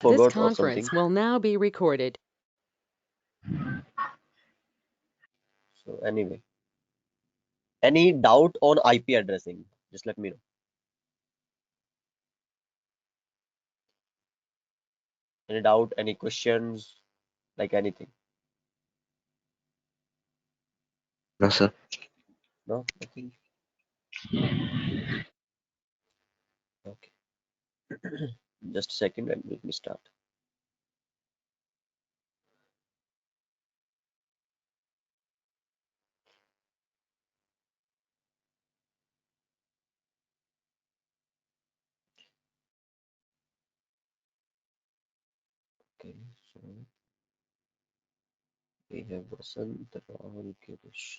This Forgot of conference something. will now be recorded. So anyway, any doubt on IP addressing? Just let me know. Any doubt, any questions, like anything? No, sir. No, nothing. Okay. Just a second and let me start. Okay, so we have Vasant, Rahul, Girish.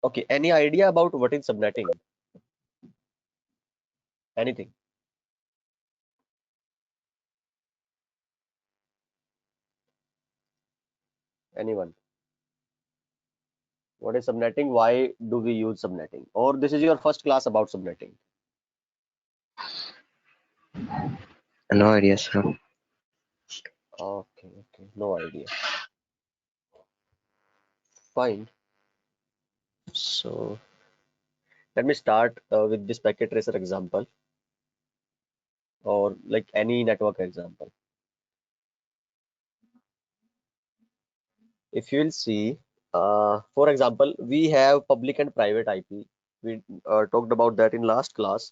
Okay, any idea about what is subnetting? Anything? Anyone? What is subnetting? Why do we use subnetting? Or this is your first class about subnetting? No idea, sir. Okay, okay, no idea. Fine. So let me start with this packet tracer example or like any network example. If you will see, for example, we have public and private IP. We talked about that in last class.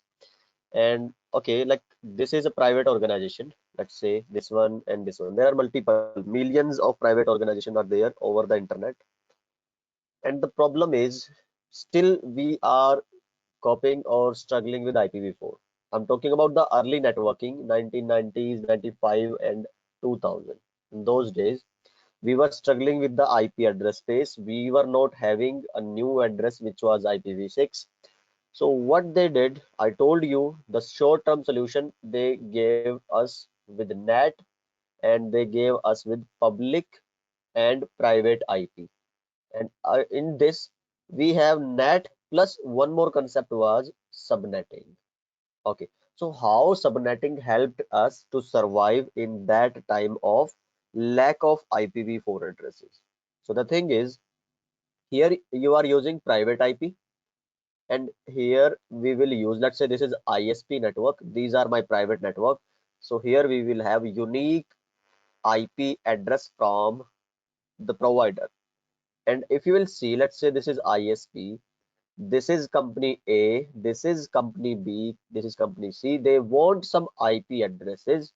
And okay, like this is a private organization. Let's say this one and this one. There are multiple millions of private organizations are there over the internet. And the problem is still we are coping or struggling with IPv4. I'm talking about the early networking, 1990s, 95, and 2000. In those days, we were struggling with the IP address space. We were not having a new address which was IPv6. So what they did, I told you the short-term solution they gave us with NAT and they gave us with public and private IP. And in this, we have NAT plus one more concept was subnetting. Okay, so how subnetting helped us to survive in that time of lack of IPv4 addresses? So the thing is, here you are using private IP, and here we will use, let's say this is ISP network. These are my private network. So here we will have unique IP address from the provider. And if you will see, let's say this is ISP. This is company A, this is company B, this is company C. They want some IP addresses.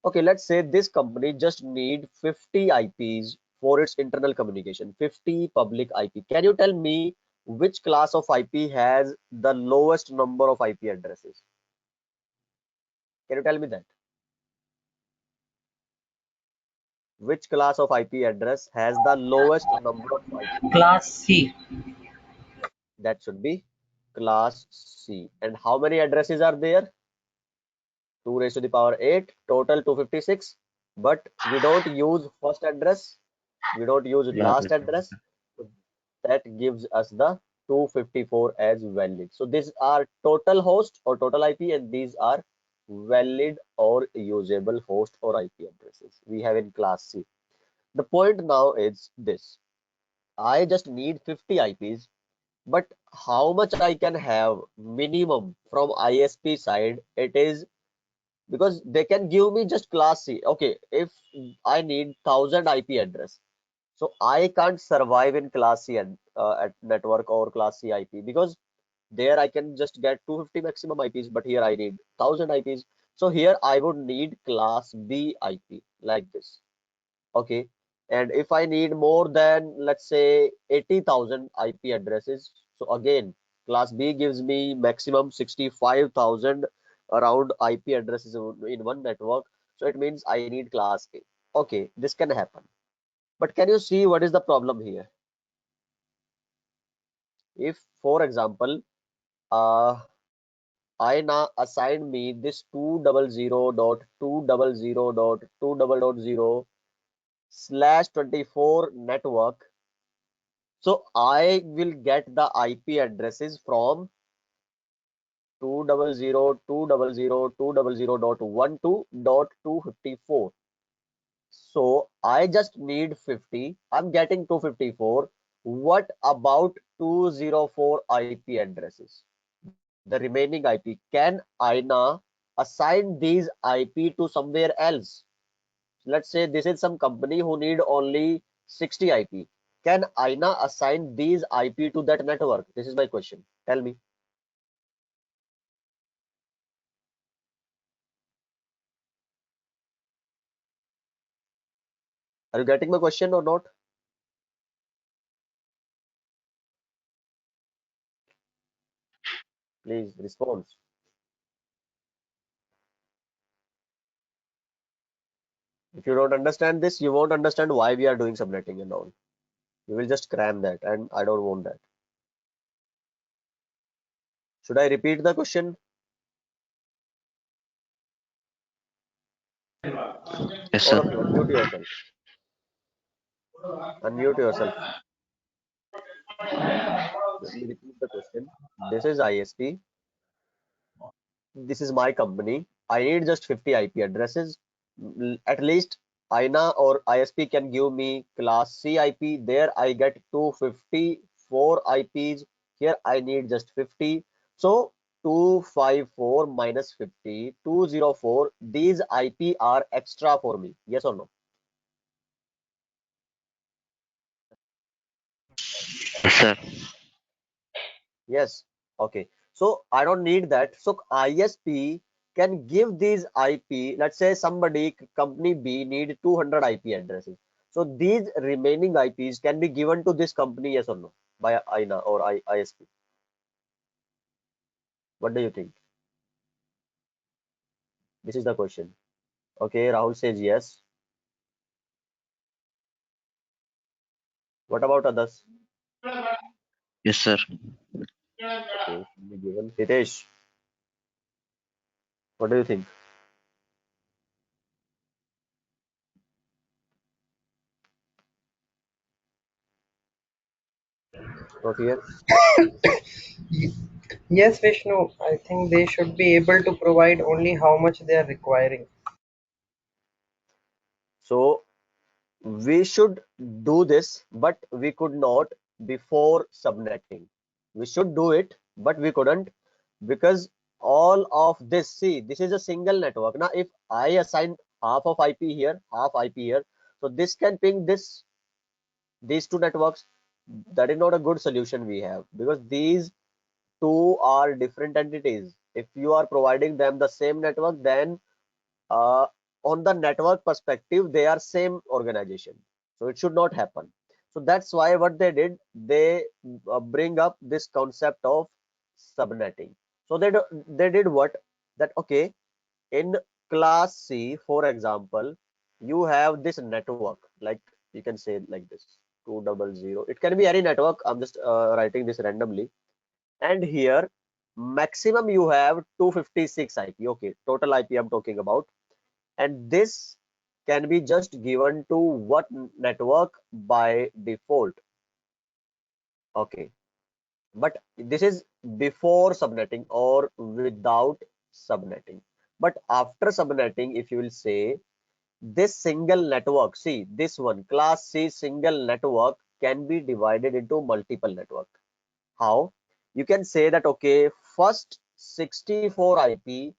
Okay, let's say this company just need 50 IPs for its internal communication, 50 public IP. Can you tell me which class of IP has the lowest number of IP addresses? Can you tell me that? Which class of IP address has the lowest number of IP? Class C. That should be class C. And how many addresses are there? 2 raised to the power 8, total 256. But we don't use first address, we don't use Last last address. address. So that gives us the 254 as valid. So these are total host or total IP, and these are valid or usable host or IP addresses we have in class C. The point now is this: I just need 50 IPs, but how much I can have minimum from ISP side? It is because they can give me just class C. Okay, if I need 1,000 IP address, so I can't survive in class C at network or class C IP, because there I can just get 250 maximum IPs, but here I need 1,000 IPs. So here I would need class B IP like this. Okay. And if I need more than, let's say, 80,000 IP addresses, so again, class B gives me maximum 65,000 around IP addresses in one network. So it means I need class A. Okay, this can happen. But can you see what is the problem here? If, for example, uh, I now assign me this 200.200.200.0/24 network. So I will get the IP addresses from 200.200.200.12.254. So I just need 50. I'm getting 254. What about 204 IP addresses? The remaining IP. Can I now assign these IP to somewhere else? Let's say this is some company who need only 60 IP. Can INA assign these IP to that network? This is my question. Tell me. Are you getting my question or not? Please respond. If you don't understand this, you won't understand why we are doing subnetting and all. You will just cram that, and I don't want that. Should I repeat the question? Yes, All sir. of you, unmute yourself. Unmute yourself. Let me repeat the question. This is ISP. This is my company. I need just 50 IP addresses. At least INA or ISP can give me class C IP. There I get 254 IPs. Here I need just 50. So 254 minus 50, 204. These IP are extra for me. Yes or no? Yes, sir. Yes. Okay. So I don't need that. So ISP can give these IP. Let's say somebody, company B, need 200 IP addresses. So these remaining IPs can be given to this company, yes or no, by INA or ISP. What do you think? This is the question. Okay, Rahul says yes. What about others? Yes, sir. Okay, can be given. Hitesh, what do you think? Not here. Ye- Yes, Vishnu, I think they should be able to provide only how much they are requiring. So we should do this, but we could not before subnetting. We should do it, but we couldn't, because all of this, see, this is a single network. Now, if I assign half of IP here, half IP here, so this can ping these two networks. That is not a good solution we have, because these two are different entities. If you are providing them the same network, then uh, on the network perspective, they are same organization. So it should not happen. So that's why what they did, they bring up this concept of subnetting. So they did what? That okay, in class C, for example, you have this network, like you can say like this, 200. It can be any network. I'm just writing this randomly. And here, maximum you have 256 IP. Okay, total IP I'm talking about, and this can be just given to what network by default. Okay, but this is before subnetting or without subnetting. But after subnetting, if you will say, this single network, see this one, class C single network can be divided into multiple network. How? You can say that okay, first 64 IP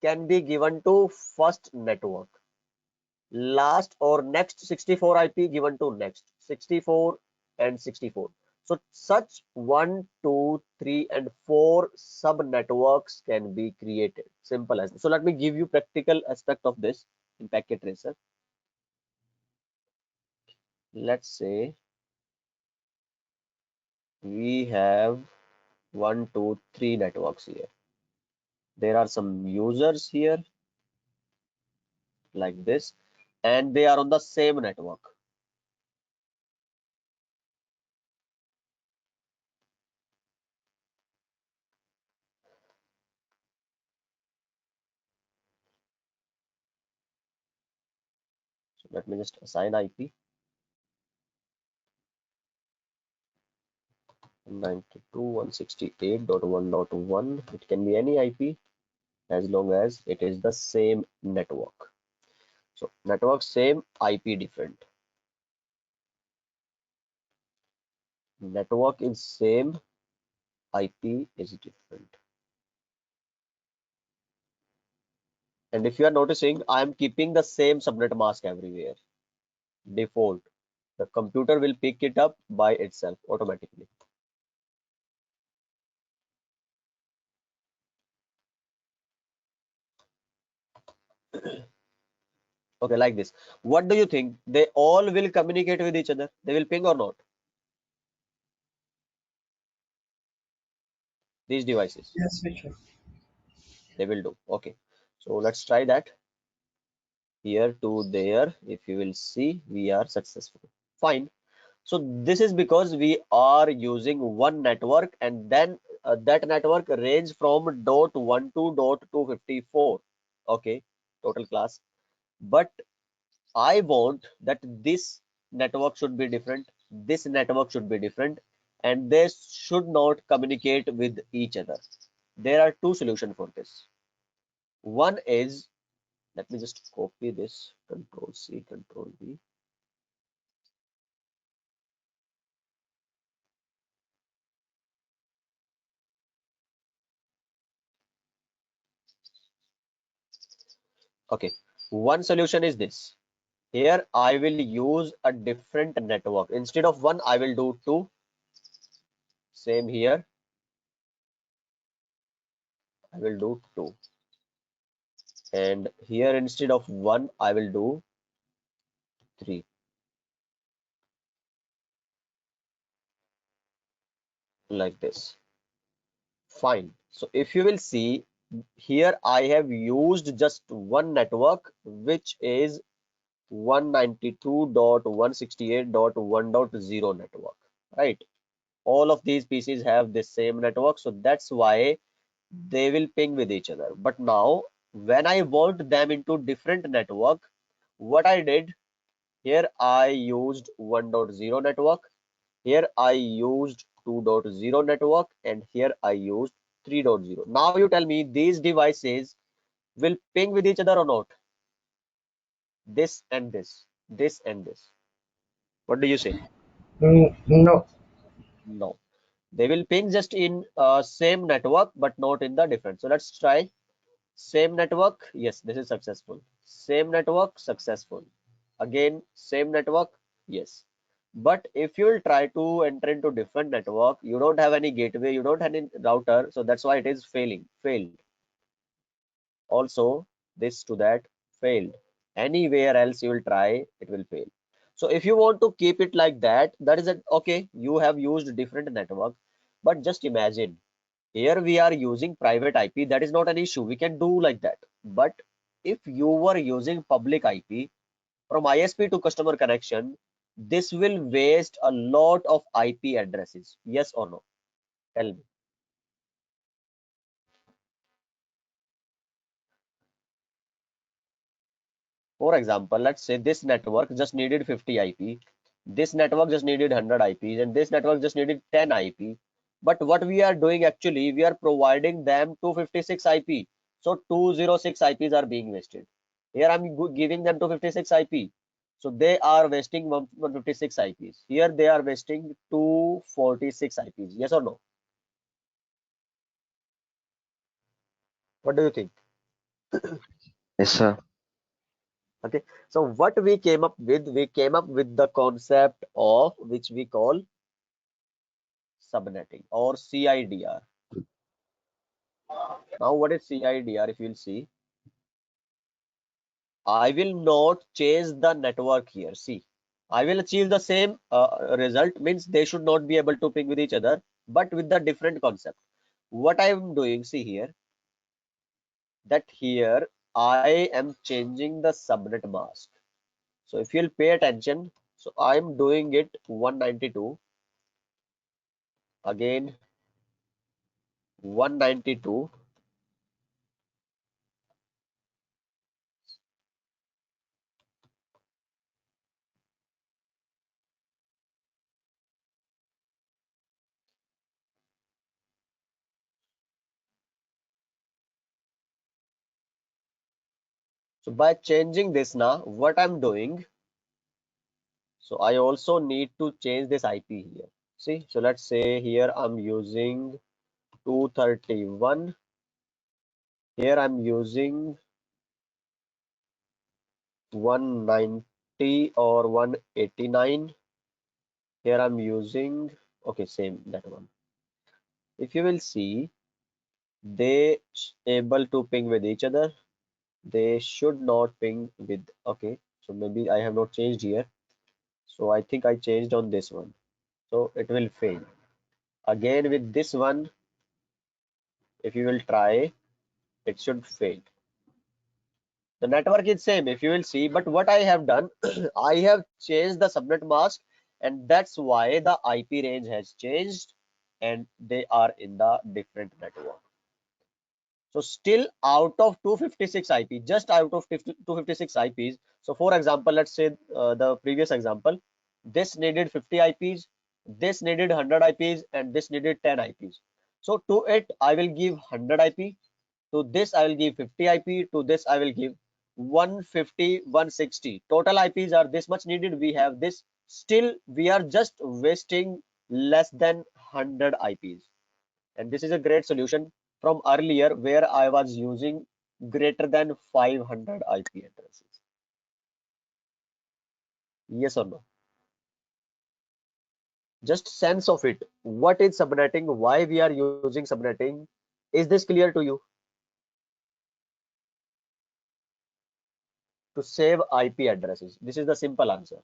can be given to first network, last or next 64 IP given to next 64 and 64. So such 1, 2, 3, and 4 sub networks can be created. Simple as this. So let me give you practical aspect of this in Packet Tracer. Let's say we have 1, 2, 3 networks here. There are some users here like this, and they are on the same network. So let me just assign IP 192.168.1.1. It can be any IP as long as it is the same network. So network same, IP different. Network is same, IP is different. And if you are noticing, I am keeping the same subnet mask everywhere. Default. The computer will pick it up by itself automatically. Okay, like this. What do you think? They all will communicate with each other? They will ping or not? These devices. Yes, Vishnu. They will do. Okay. So let's try that. Here to there. If you will see, we are successful. Fine. So this is because we are using one network, and then that network range from dot 1 to dot 254. Okay, total class. But I want that this network should be different, this network should be different, and they should not communicate with each other. There are two solutions for this. One is, let me just copy this, Control C, Control V. Okay, one solution is this. Here I will use a different network. Instead of one, I will do two. Same here, I will do two. And here instead of one, I will do three. Like this. Fine. So if you will see, here I have used just one network, which is 192.168.1.0 network, right? All of these PCs have the same network, so that's why they will ping with each other. But now, when I want them into different network, what I did, here I used 1.0 network, here I used 2.0 network, and here I used 3.0. Now you tell me these devices will ping with each other or not? This and this, this and this. What do you say? No. No. They will ping just in same network, but not in the different. So let's try. Same network. Yes, this is successful. Same network, successful. Again, same network. Yes. But if you will try to enter into different network, you don't have any gateway, you don't have any router, so that's why it is failed. Also, this to that failed. Anywhere else you will try, it will fail. So if you want to keep it like that, that is it. Okay, you have used different network, but just imagine here we are using private IP. That is not an issue. We can do like that. But if you were using public IP from ISP to customer connection, this will waste a lot of IP addresses. Yes or no? Tell me. For example, let's say this network just needed 50 IP, this network just needed 100 IPs, and this network just needed 10 IP. But what we are doing actually, we are providing them 256 IP. So 206 IPs are being wasted. Here I'm giving them 256 IP. So they are wasting 156 IPs. Here they are wasting 246 IPs. Yes or no? What do you think? Yes, sir. Okay, so what we came up with, we came up with the concept of which we call subnetting or CIDR. Now, what is CIDR? If you'll see, I will not change the network here. See, I will achieve the same result, means they should not be able to ping with each other, but with the different concept. What I am doing, see here, that here I am changing the subnet mask. So if you'll pay attention, so I'm doing it 192, again 192. So by changing this now, what I'm doing, so I also need to change this IP here. See, so let's say here I'm using 231. Here I'm using 190 or 189. Here I'm using, okay, same that one. If you will see, they able to ping with each other. They should not ping with, okay, so maybe I have not changed here. So I think I changed on this one. So it will fail. Again with this one, if you will try, it should fail. The network is same if you will see, but what I have done, I have changed the subnet mask, and that's why the IP range has changed and they are in the different network. So still out of 256 IP, just out of 256 IPs. So for example, let's say the previous example, this needed 50 IPs, this needed 100 IPs, and this needed 10 IPs. So to it, I will give 100 IP. To this, I will give 50 IP. To this, I will give 150, 160. Total IPs are this much needed. We have this. Still, we are just wasting less than 100 IPs. And this is a great solution from earlier where I was using greater than 500 IP addresses. Yes or no? Just sense of it. What is subnetting? Why we are using subnetting? Is this clear to you? To save IP addresses. This is the simple answer.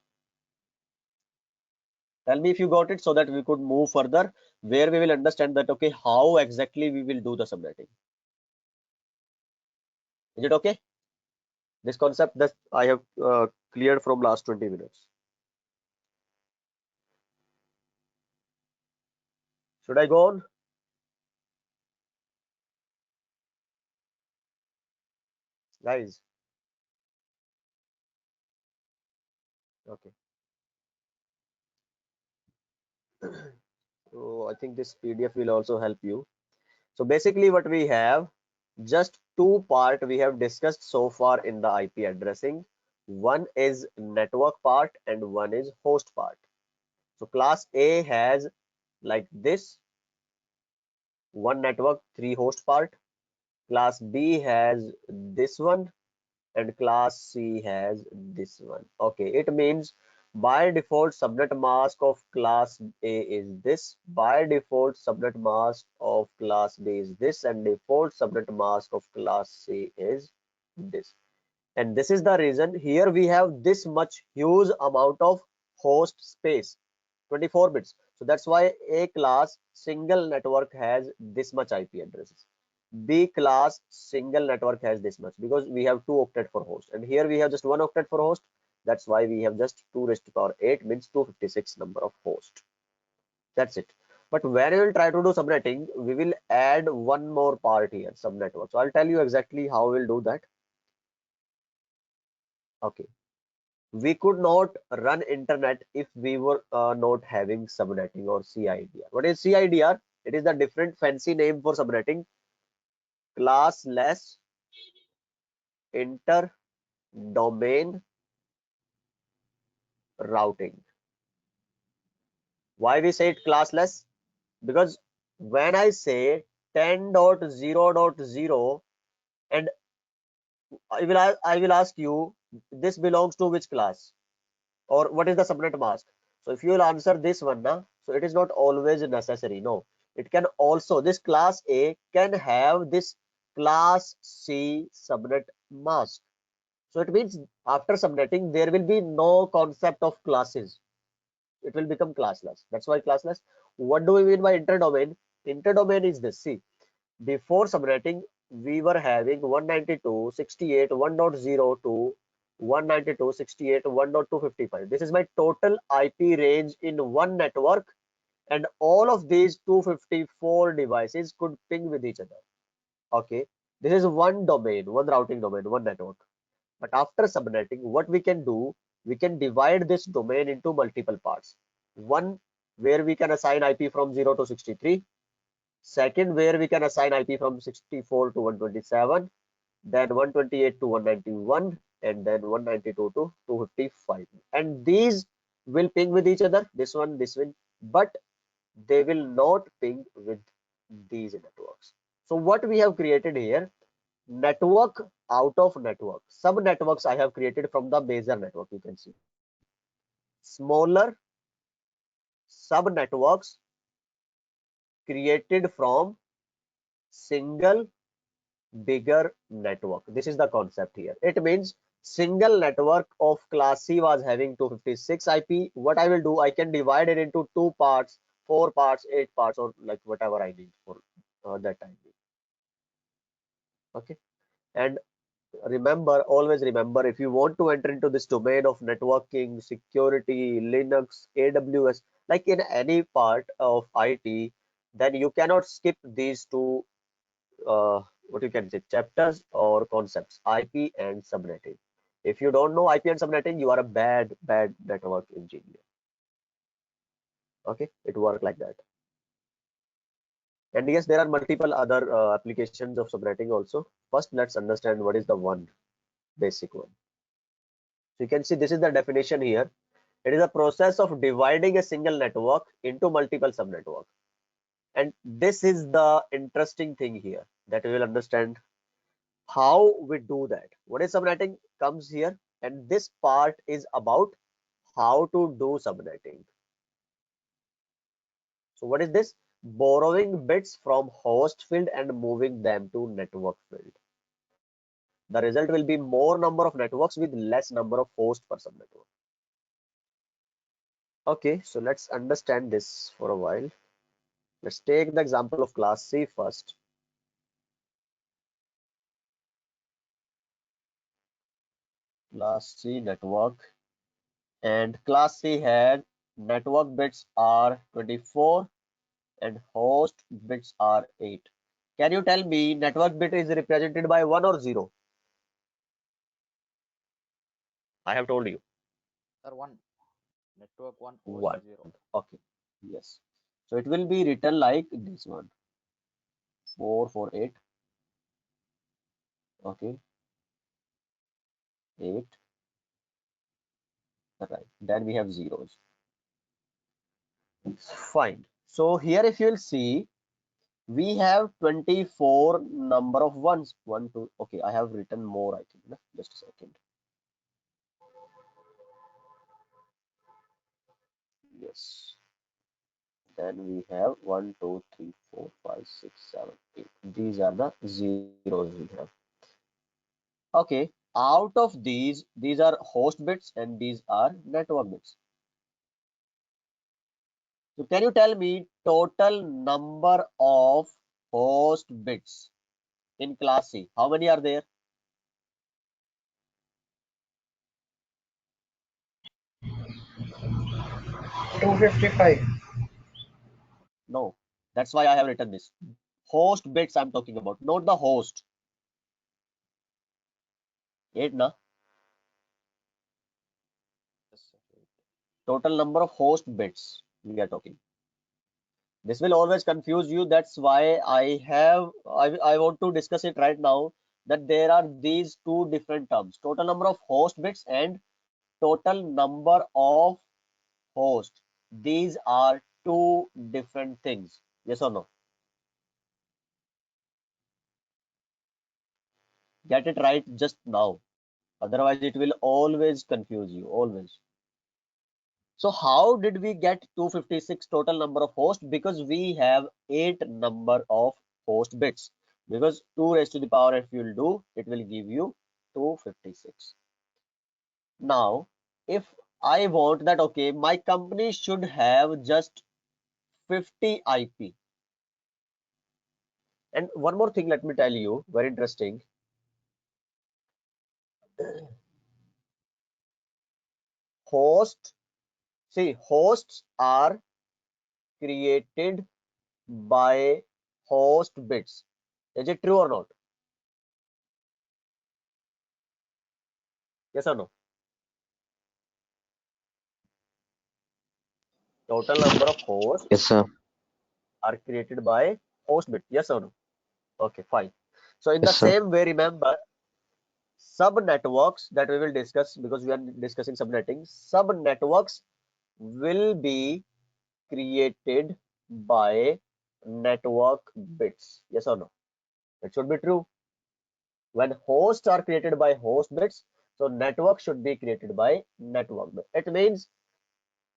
Tell me if you got it so that we could move further where we will understand that, okay, how exactly we will do the subnetting. Is it okay? This concept that I have cleared from last 20 minutes. Should I go on? Guys, okay. So I think this PDF will also help you. So basically what we have, just two part we have discussed so far in the IP addressing. One is network part and one is host part. So class A has like this, one network, three host part. Class B has this one and class C has this one. Okay, it means by default subnet mask of class A is this, by default subnet mask of class B is this, and default subnet mask of class C is this. And this is the reason here we have this much huge amount of host space, 24 bits. So that's why A class single network has this much IP addresses. B class single network has this much because we have 2 octet for host, and here we have just 1 octet for host. That's why we have just 2 raised to power 8 means 256 number of host. That's it. But when we will try to do subnetting, we will add one more part here, subnetwork. So I'll tell you exactly how we'll do that. Okay. We could not run internet if we were not having subnetting or CIDR. What is CIDR? It is the different fancy name for subnetting. Classless inter domain routing. Why we say it classless? Because when I say 10.0.0 and I will ask you, this belongs to which class, or what is the subnet mask? So if you will answer this one, na, so it is not always necessary. No, it can also, this class A can have this class C subnet mask. So it means after subnetting, there will be no concept of classes. It will become classless. That's why classless. What do we mean by interdomain? Interdomain is this. See, before subnetting, we were having 192.68.1.0 to 192.68.1.255. This is my total IP range in one network, and all of these 254 devices could ping with each other. Okay, this is one domain, one routing domain, one network. But after subnetting, what we can do, we can divide this domain into multiple parts. One where we can assign IP from 0 to 63. Second, where we can assign IP from 64 to 127, then 128 to 191, and then 192 to 255. And these will ping with each other, this one, this one, but they will not ping with these networks. So what we have created here, network out of network. Sub networks I have created from the major network, you can see. Smaller sub networks created from single bigger network. This is the concept here. It means single network of class C was having 256 IP. What I will do, I can divide it into two parts, four parts, eight parts, or like whatever I need for that time. Okay. And remember, always remember, if you want to enter into this domain of networking, security, Linux, AWS, like in any part of IT, then you cannot skip these two what you can say, chapters or concepts, IP and subnetting. If you don't know IP and subnetting, you are a bad network engineer. Okay, it works like that. And yes, there are multiple other applications of subnetting also. First, let's understand what is the one basic one. So you can see this is the definition here. It is a process of dividing a single network into multiple subnetworks. And this is the interesting thing here that we will understand how we do that. What is subnetting comes here, and this part is about how to do subnetting. So what is this? Borrowing bits from host field and moving them to network field. The result will be more number of networks with less number of hosts per subnetwork. Okay, so let's understand this for a while. Let's take the example of class C first. Class C network, and class C had network bits are 24 and host bits are 8. Can you tell me network bit is represented by 1 or 0? I have told you. Sir, 1. Network 1, host 1. 0. Okay. Yes. So it will be written like this one. 448. Okay. 8. Right. Then we have zeros. Fine. So here if you'll see, we have 24 number of ones. 1, 2. Okay, I have written more, I think. Just a second. Yes. Then we have 1, 2, 3, 4, 5, 6, 7, 8. These are the zeros we have. Okay. Out of these are host bits and these are network bits. So can you tell me total number of host bits in class C? How many are there? 255. No. That's why I have written this. Host bits I'm talking about, not the host. 8 na? Yes, sir. Total number of host bits we are talking. This will always confuse you. That's why I want to discuss it right now, that there are these two different terms, total number of host bits and total number of host. These are two different things. Yes or no? Get it right just now. Otherwise, it will always confuse you, always. So how did we get 256 total number of hosts? Because we have 8 number of host bits. Because 2 raised to the power, if you'll do, it will give you 256. Now, if I want that, okay, my company should have just 50 IP. And one more thing, let me tell you, very interesting. Host, see, hosts are created by host bits. Is it true or not? Yes or no? Total number of hosts Yes, sir. are created by host bit. Yes or no? Okay, fine. So in the Yes, sir. same way, remember subnetworks that we will discuss because we are discussing subnetting. Subnetworks will be created by network bits. Yes or no? It should be true. When hosts are created by host bits, so network should be created by network bit. It means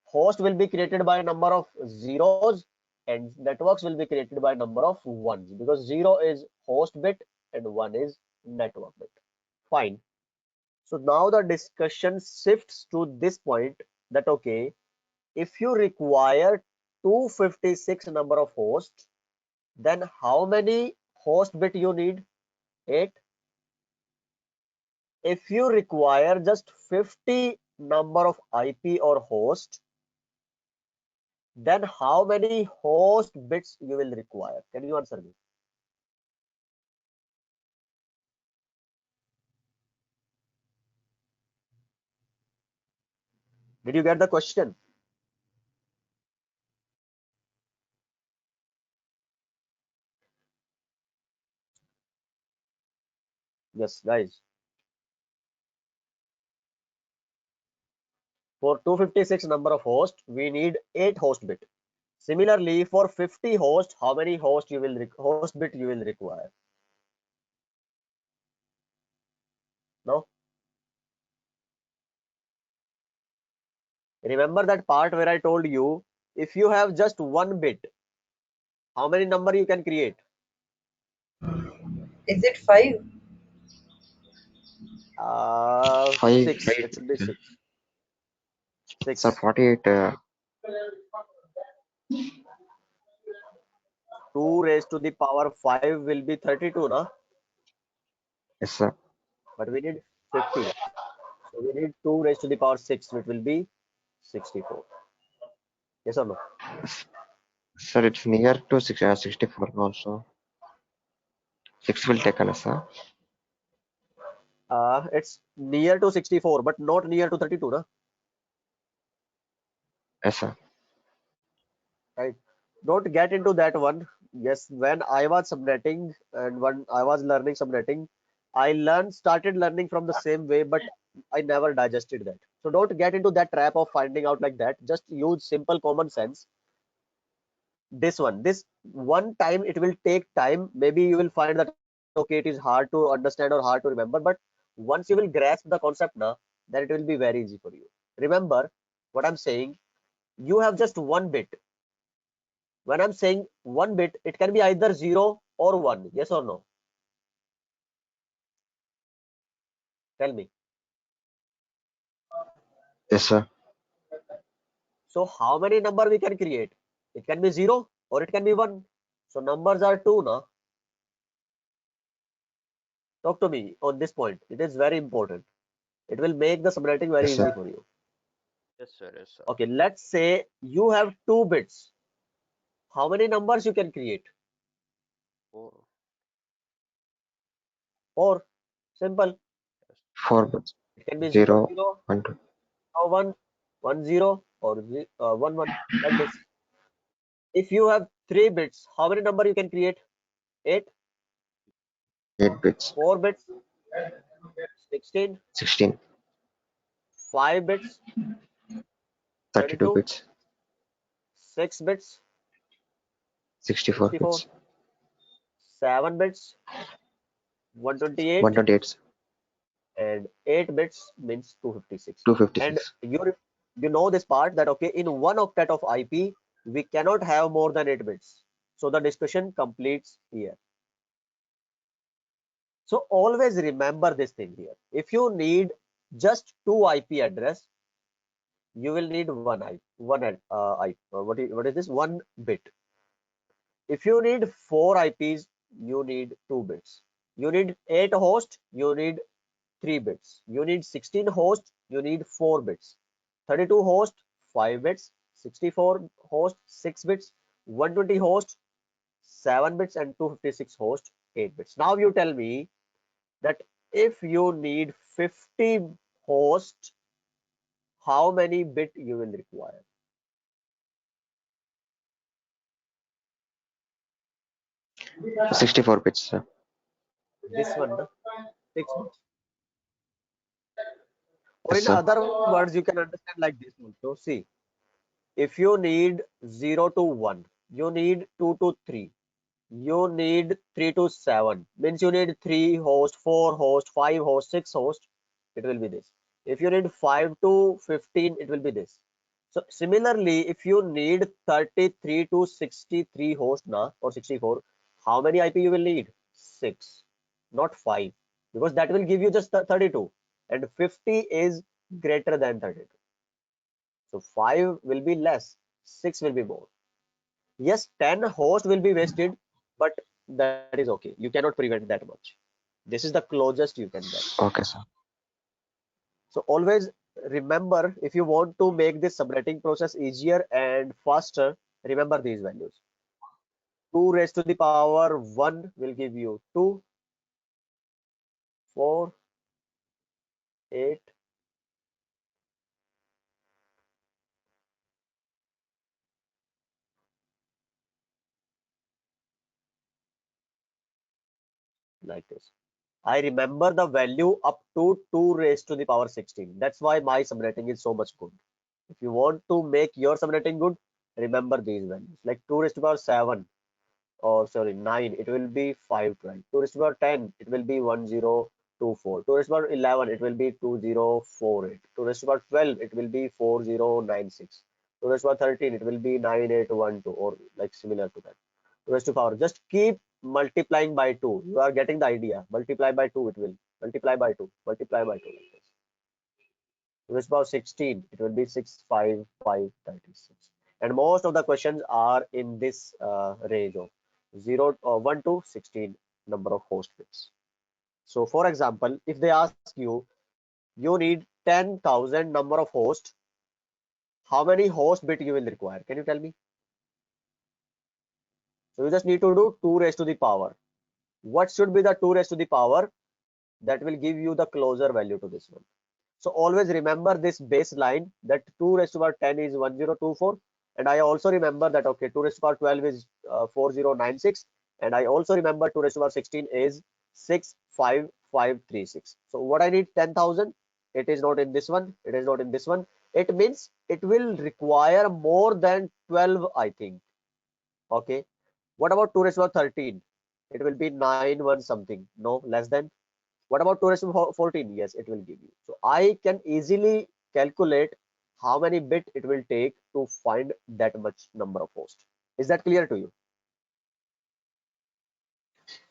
host will be created by a number of zeros and networks will be created by a number of ones because 0 is host bit and 1 is network bit. Fine. So now the discussion shifts to this point that okay, if you require 256 number of hosts, then how many host bit you need? 8. If you require just 50 number of IP or host, then how many host bits you will require? Can you answer me? Did you get the question? Yes, guys. For 256 number of hosts, we need 8 host bit. Similarly, for 50 hosts, how many host bit you will require? No? Remember that part where I told you, if you have just one bit, how many number you can create? Is it 5? 5, 6. It should be 6. sir, 6. 48. 2 raised to the power 5 will be 32, no? Yes, sir. But we need 50. So we need 2 raised to the power 6, which will be 64. Yes or no? Sir, it's near to 64 also. 6 will take an sir. It's near to 64, but not near to 32, no? Yes, sir. Right? Don't get into that one. Yes, when I was subnetting and when I was learning subnetting, started learning from the same way, but I never digested that. So don't get into that trap of finding out like that. Just use simple common sense. This one time it will take time. Maybe you will find that okay, it is hard to understand or hard to remember, but once you will grasp the concept now, then it will be very easy for you. Remember what I'm saying. You have just one bit. When I'm saying one bit, it can be either 0 or 1. Yes or no? Tell me. Yes, sir. So how many number we can create? It can be 0 or it can be 1. So numbers are 2 now. Talk to me on this point. It is very important. It will make the subnetting very Yes, easy sir. for you. Yes, sir. Yes, sir. Okay, let's say you have 2 bits. How many numbers you can create? 4. 4. Simple. 4 bits. It can be 0 0, 0 1, 2. or 1 1 0 or 1 1 like this. If you have 3 bits, how many number you can create? 8. 8 bits. 4 bits, 16. 16. 5 bits, 32 32. bits. 6 bits, 64 64. bits. 7 bits, 128, 128, and 8 bits means 256. And 256. you know this part that okay, in one octet of IP, we cannot have more than 8 bits. So the discussion completes here. So always remember this thing here. If you need just two IP address, you will need one IP, what is this? 1 bit. If you need 4 IPs, you need 2 bits. You need 8 hosts, you need 3 bits. You need 16 hosts, you need 4 bits. 32 hosts, 5 bits. 64 hosts, 6 bits. 120 hosts, 7 bits, and 256 hosts, 8 bits. Now you tell me that if you need 50 hosts, how many bit you will require? 64 bits, sir. This one, no? 6 bits. Or Yes, in sir. other words, you can understand like this also. See, if you need 0 to 1, you need 2 to 3, you need 3 to 7, means you need 3 host, 4 host, 5 host, 6 host, it will be this. If you need 5 to 15, it will be this. So similarly, if you need 33 to 63 host now or 64, how many IP you will need? 6, not 5, because that will give you just 32, and 50 is greater than 32. So 5 will be less, 6 will be more. Yes, 10 host will be wasted, but that is okay. You cannot prevent that much. This is the closest you can get. Okay, sir. So always remember, if you want to make this subnetting process easier and faster, remember these values. 2 raised to the power 1 will give you 2, 4, 8, like this. I remember the value up to 2 raised to the power 16. That's why my subnetting is so much good. If you want to make your subnetting good, remember these values. Like 2 raised to the power 7, or sorry, 9, it will be 512. 2 raised to the power 10, it will be 1024. 2 raised to the power 11, it will be 2048. 2 raised to the power 12, it will be 4096. 2 raised to the power 13, it will be 9812, or like similar to that. 2 raised to the power, just keep multiplying by 2. You are getting the idea. Multiply by 2, it will multiply by 2, multiply by 2, like this. 2 raised to the power 16, it will be 65536. And most of the questions are in this range of 1 to 16 number of host bits. So for example, if they ask you, you need 10,000 number of hosts, how many host bit you will require? Can you tell me? So you just need to do 2 raised to the power. What should be the 2 raised to the power? That will give you the closer value to this one. So always remember this baseline, that 2 raised to the power 10 is 1024. And I also remember that, okay, 2 raised to the power 12 is 4096. And I also remember 2 raised to the power 16 is 65536. So what I need 10,000, it is not in this one, it is not in this one. It means it will require more than 12, I think. Okay. What about 2 raised to the power 13? It will be 9 1 something. No, less than. What about 2 raised to the 14? Yes, it will give you. So I can easily calculate how many bit it will take to find that much number of hosts. Is that clear to you?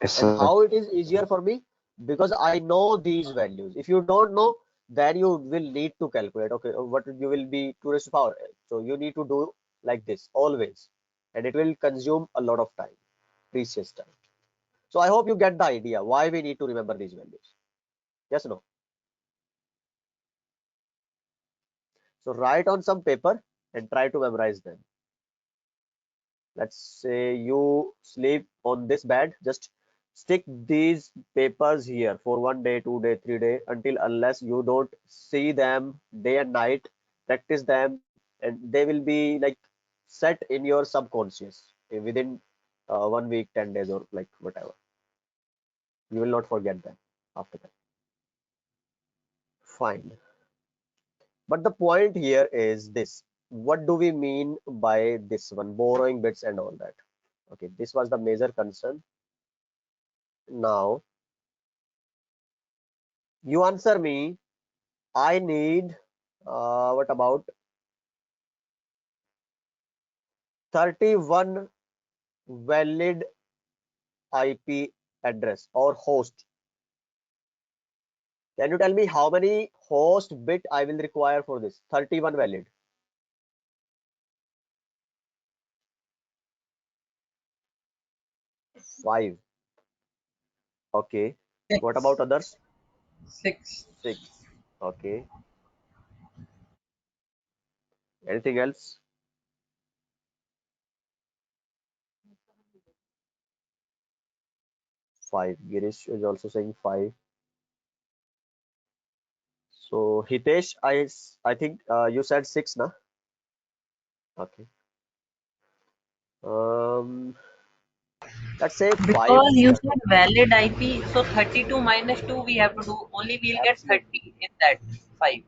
Yes, And sir. how it is easier for me? Because I know these values. If you don't know, then you will need to calculate. Okay, what you will be 2 raised to the power. So you need to do like this always. And it will consume a lot of time, precious time. So I hope you get the idea why we need to remember these values. Yes, no? So write on some paper and try to memorize them. Let's say you sleep on this bed, just stick these papers here for 1 day, 2 day, 3 day, until unless you don't see them day and night, practice them, and they will be like set in your subconscious within 1 week, 10 days, or like whatever. You will not forget them after that. Fine. But the point here is this. What do we mean by this one? Borrowing bits and all that. Okay, this was the major concern. Now, You answer me. I need, what about 31 valid IP address or host? Can you tell me how many host bit I will require for this? 31 valid. 5. Okay. What Six. about others? Six. 6. Okay. Anything else? 5. Girish is also saying 5. So Hitesh, I think you said 6, na? Okay. Um, let's say 5. Because you That's said okay. valid IP, so 32 minus 2 we have to do. Only we'll get Absolutely. 30 in that 5.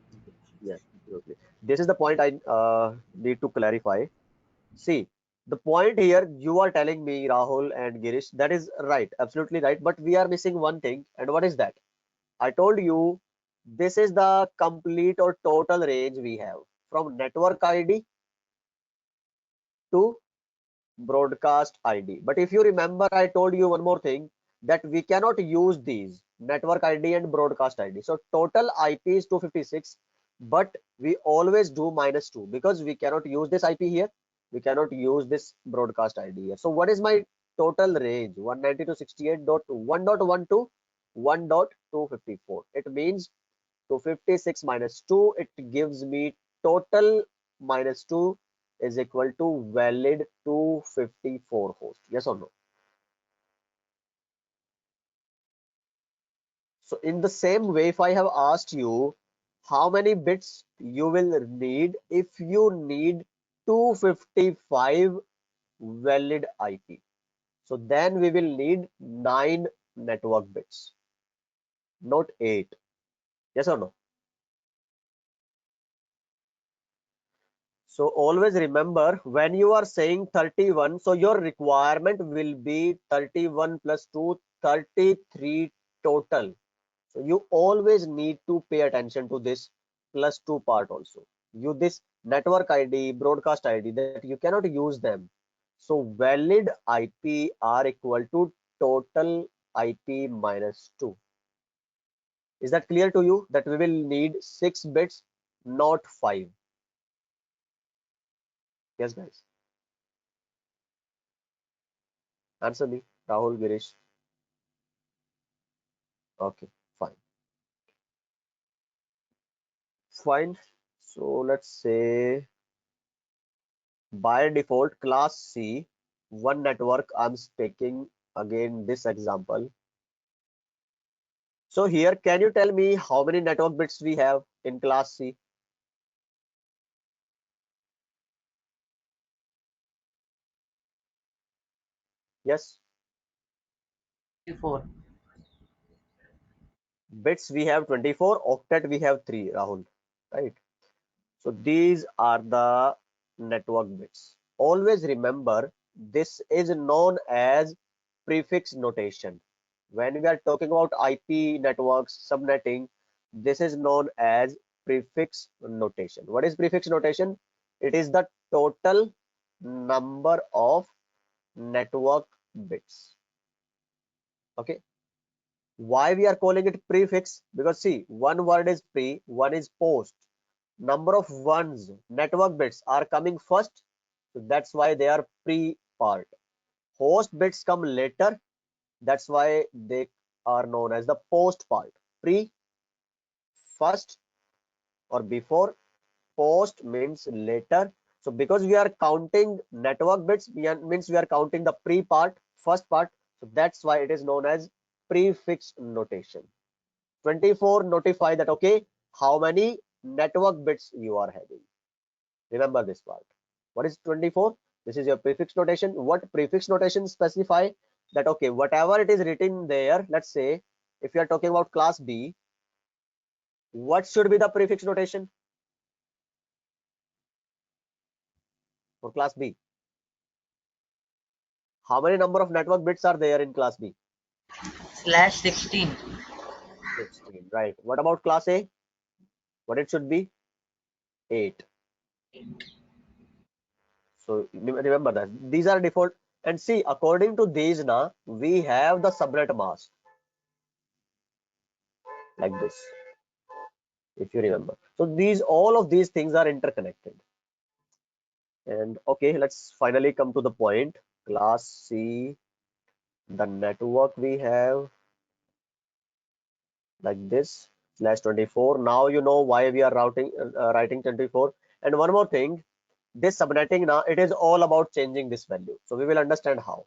Yes, absolutely. This is the point I need to clarify. See, the point here you are telling me, Rahul and Girish, that is right, absolutely right. But we are missing one thing, and what is that? I told you this is the complete or total range we have from network ID to broadcast ID. But if you remember, I told you one more thing, that we cannot use these network ID and broadcast ID. So total IP is 256, but we always do -2 because we cannot use this IP here. We cannot use this broadcast ID here. So what is my total range? 192.68.1.1 to 1.254. It means 256 minus 2, it gives me total -2 is equal to valid 254 host. Yes or no? So in the same way, if I have asked you how many bits you will need if you need 255 valid IP. So then we will need 9 network bits, not 8. Yes or no? So always remember when you are saying 31, so your requirement will be 31 plus 2, 33 total. So you always need to pay attention to this plus 2 part also. You this network ID, broadcast ID, that you cannot use them. So valid IP are equal to total IP minus 2. Is that clear to you that we will need 6 bits, not 5? Yes, guys. Answer me, Rahul, Girish. Okay, fine. Fine. So let's say by default class C, one network, I'm taking again this example. So here, can you tell me how many network bits we have in class C? Yes, 4. bits we have 24, octet we have 3, Rahul, right? So these are the network bits. Always remember, this is known as prefix notation. When we are talking about IP networks, subnetting, this is known as prefix notation. What is prefix notation? It is the total number of network bits. Okay. Why we are calling it prefix? Because see, one word is pre, one is post. Number of ones, network bits are coming first, so that's why they are pre part. Host bits come later, that's why they are known as the post part. Pre, first or before, post means later. So because we are counting network bits, means we are counting the pre part, first part, so that's why it is known as prefix notation. 24 notify that okay, how many network bits you are having. Remember this part. What is 24? This is your prefix notation. What prefix notation specify that okay, whatever it is written there, let's say if you are talking about class B, what should be the prefix notation for class B? How many number of network bits are there in class B? /16. 16, right? What about class A? What it should be? 8. So remember that these are default. And see, according to these now, we have the subnet mask like this, if you remember. So these, all of these things are interconnected. And okay, let's finally come to the point. Class C, the network we have like this /24. Now you know why we are writing 24. And one more thing, this subnetting now, it is all about changing this value. So we will understand how.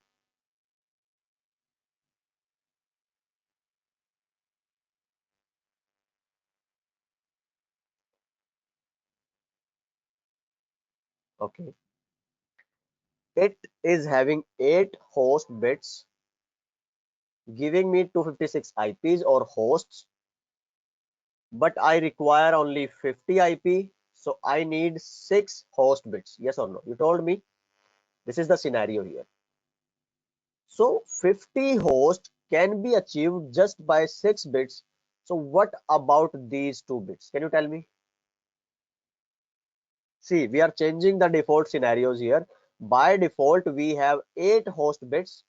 Okay, it is having 8 host bits, giving me 256 IPs or hosts, but I require only 50 IP, so I need 6 host bits. Yes or no? You told me this is the scenario here. So 50 hosts can be achieved just by 6 bits. So what about these 2 bits? Can you tell me? See, we are changing the default scenarios here. By default, we have 8 host bits.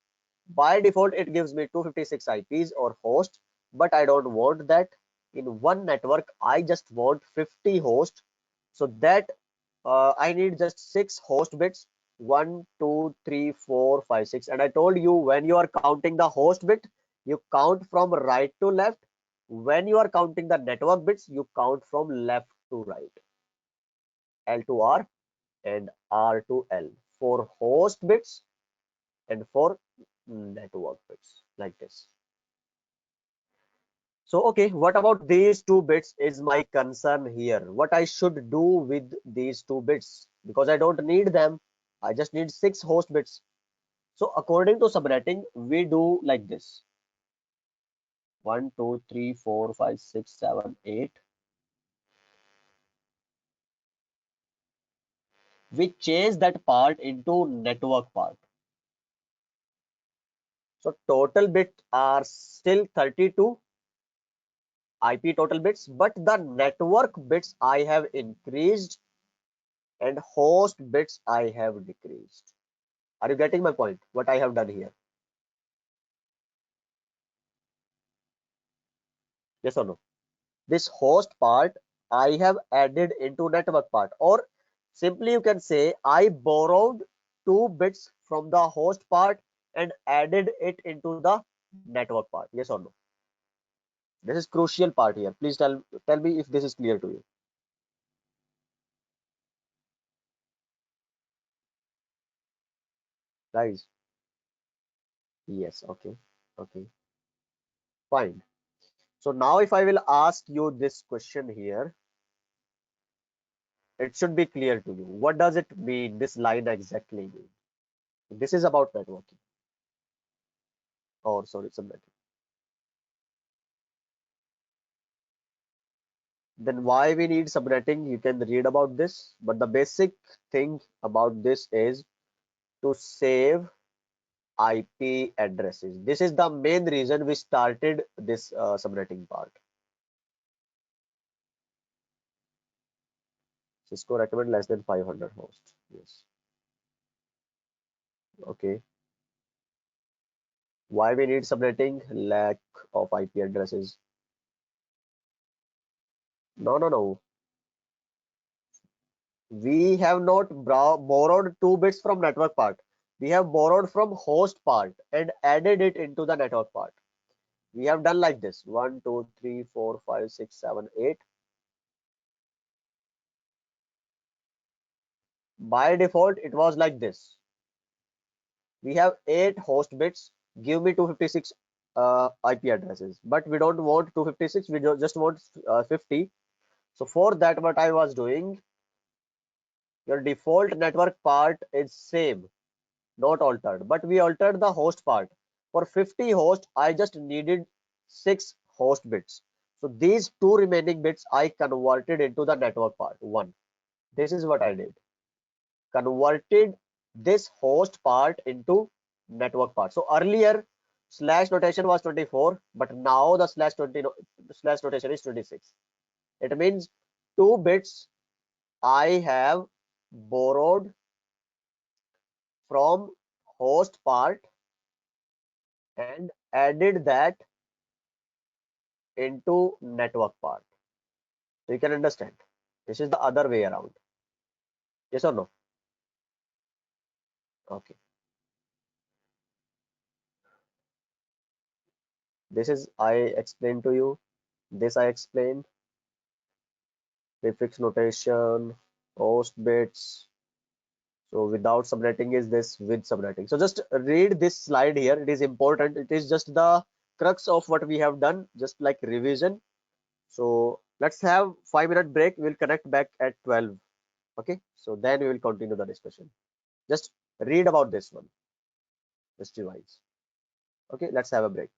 By default, it gives me 256 IPs or hosts, but I don't want that. In one network, I just want 50 hosts. So that I need just 6 host bits. 1, 2, 3, 4, 5, 6. And I told you, when you are counting the host bit, you count from right to left. When you are counting the network bits, you count from left to right. L to R and R to L for host bits and for network bits like this. So, okay, what about these 2 bits is my concern here. What I should do with these 2 bits, because I don't need them. I just need 6 host bits. So according to subnetting, we do like this. 1, 2, 3, 4, 5, 6, 7, 8. We change that part into network part. So total bits are still 32 IP total bits, but the network bits I have increased and host bits I have decreased. Are you getting my point? What I have done here? Yes or no? This host part I have added into network part, or simply you can say I borrowed 2 bits from the host part and added it into the network part. Yes or no? This is crucial part here. Please tell me if this is clear to you. Guys, yes, okay, okay, fine. So now if I will ask you this question here, it should be clear to you. What does it mean, this line exactly mean? This is about networking. Or sorry, subnetting. Then why we need subnetting? You can read about this, but the basic thing about this is to save IP addresses. This is the main reason we started this subnetting part. Cisco recommend less than 500 hosts. Yes. Okay. Why we need subnetting? Lack of IP addresses. No, no, no. We have not borrowed 2 bits from network part. We have borrowed from host part and added it into the network part. We have done like this: 1, 2, 3, 4, 5, 6, 7, 8. By default, it was like this. We have 8 host bits. Give me 256 IP addresses, but we don't want 256. We just want 50. So for that, what I was doing, your default network part is same, not altered, but we altered the host part. For 50 hosts, I just needed 6 host bits. So these 2 remaining bits I converted into the network part 1. This is what I did. Converted this host part into network part. So earlier slash notation was 24, but now the slash notation is 26. It means 2 bits I have borrowed from host part and added that into network part. So you can understand. This is the other way around. Yes or no? Okay. This is I explained to you. This I explained. Prefix notation, host bits. So without subnetting is this with subnetting. So just read this slide here. It is important. It is just the crux of what we have done, just like revision. So let's have 5 minute break. We'll connect back at 12. Okay. So then we will continue the discussion. Just read about this one, just revise. Okay. Let's have a break.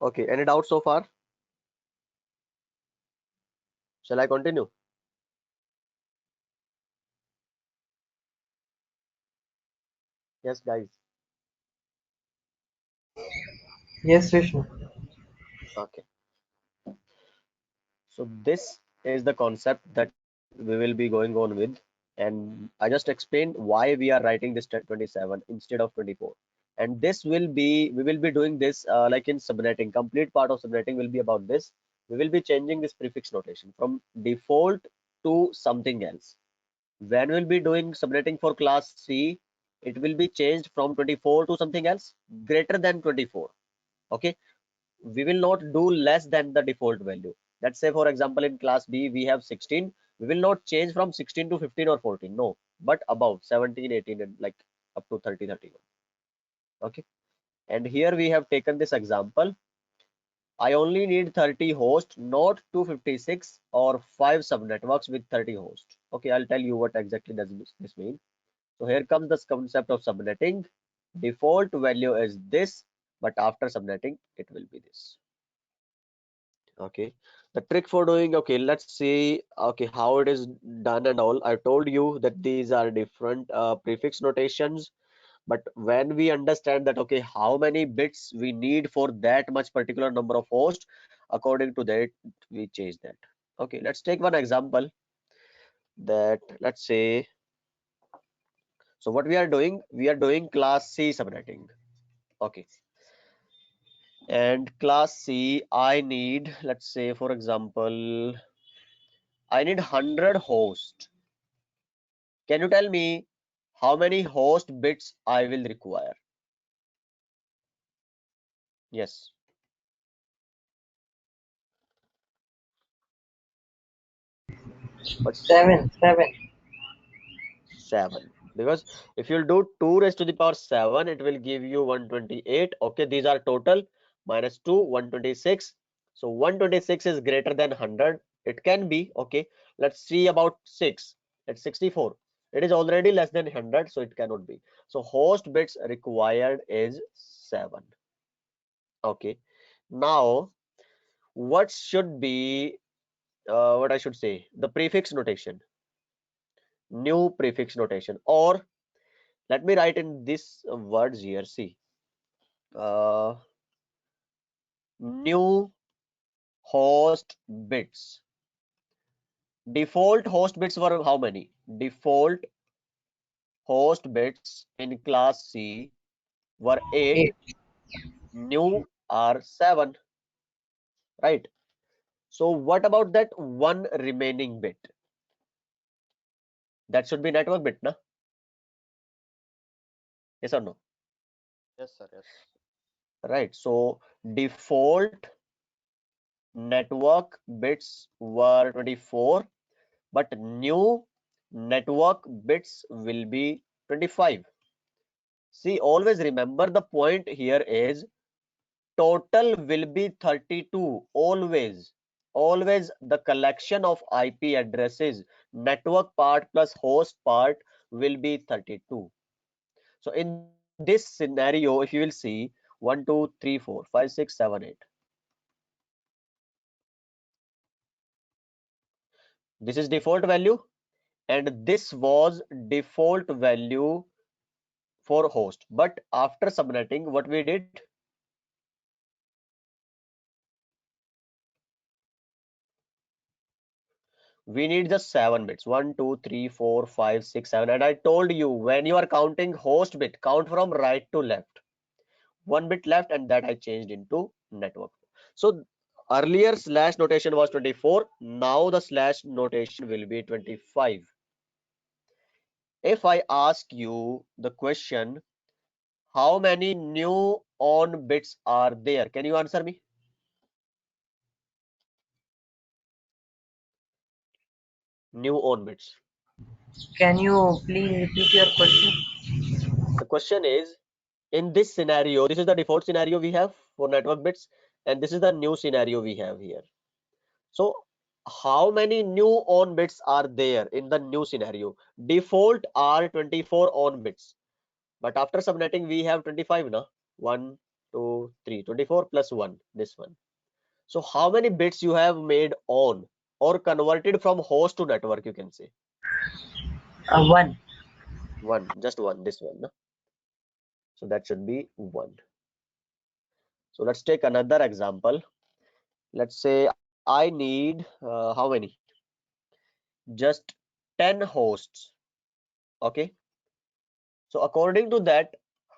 Okay, any doubts so far? Shall I continue? Yes, guys. Yes, Vishnu. Okay. So this is the concept that we will be going on with, and I just explained why we are writing this 27 instead of 24. And this will be, we will be doing this like in subnetting. Complete part of subnetting will be about this. We will be changing this prefix notation from default to something else. When we'll be doing subnetting for class C, it will be changed from 24 to something else greater than 24. Okay, we will not do less than the default value. Let's say, for example, in class B, we have 16. We will not change from 16 to 15 or 14. No, but above 17, 18, and like up to 30, 31. Okay. And here we have taken this example. I only need 30 hosts, not 256 or 5 subnetworks with 30 hosts. Okay, I'll tell you what exactly does this mean. So here comes the concept of subnetting. Default value is this, but after subnetting, it will be this. Okay, the trick for doing, okay, let's see, okay, how it is done and all. I told you that these are different prefix notations, but when we understand that, okay, how many bits we need for that much particular number of hosts, according to that, we change that. Okay, let's take one example that, let's say, so what we are doing class C subnetting. Okay, and class C, I need, let's say, for example, I need 100 hosts. Can you tell me how many host bits I will require? Yes, but 7. 7. Because if you'll do 2 raised to the power 7, it will give you 128. Okay, these are total minus 2, 126. So 126 is greater than 100. It can be, okay. Let's see about 6. It's 64. It is already less than 100, so it cannot be. So host bits required is 7. Okay. Now, what should be what I should say, the prefix notation, new prefix notation, or let me write in this words here. See, uh, new host bits. Default host bits were how many? Default host bits in class C were 8. 8. New are 7, right? So what about that one remaining bit? That should be network bit, na? Yes or no? Yes, sir. Yes. Right. So default network bits were 24, but new network bits will be 25. See, always remember the point here is total will be 32. Always the collection of IP addresses, network part plus host part will be 32. So in this scenario, if you will see 1, 2, 3, 4, 5, 6, 7, 8. This is default value, and this was default value for host. But after subnetting, what we did, we need just 7 bits. 1, 2, 3, 4, 5, 6, 7. And I told you, when you are counting host bit, count from right to left. 1 bit left, and that I changed into network. So earlier slash notation was 24. Now the slash notation will be 25. If I ask you the question, how many new on bits are there? Can you answer me? New on bits. Can you please repeat your question? The question is, in this scenario, this is the default scenario we have for network bits, and this is the new scenario we have here. So how many new on bits are there in the new scenario? Default are 24 on bits, but after subnetting we have 25 now. 1, 2, 3, 24 plus 1, this one. So how many bits you have made on or converted from host to network, you can say? 1. One, just one, this one. No? So that should be 1. So let's take another example. Let's say I need how many? Just 10 hosts. Okay. So according to that,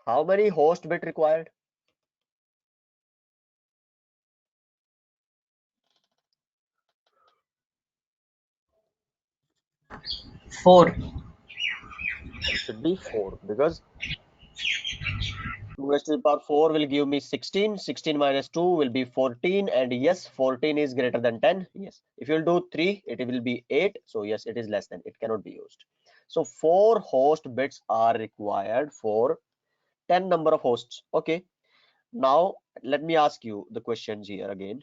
how many host bit required? 4. It should be 4 because 2 raised to the power 4 will give me 16. 16 minus 2 will be 14. And yes, 14 is greater than 10. Yes. If you'll do 3, it will be 8. So yes, it is less than. It cannot be used. So 4 host bits are required for 10 number of hosts. Okay. Now let me ask you the questions here again.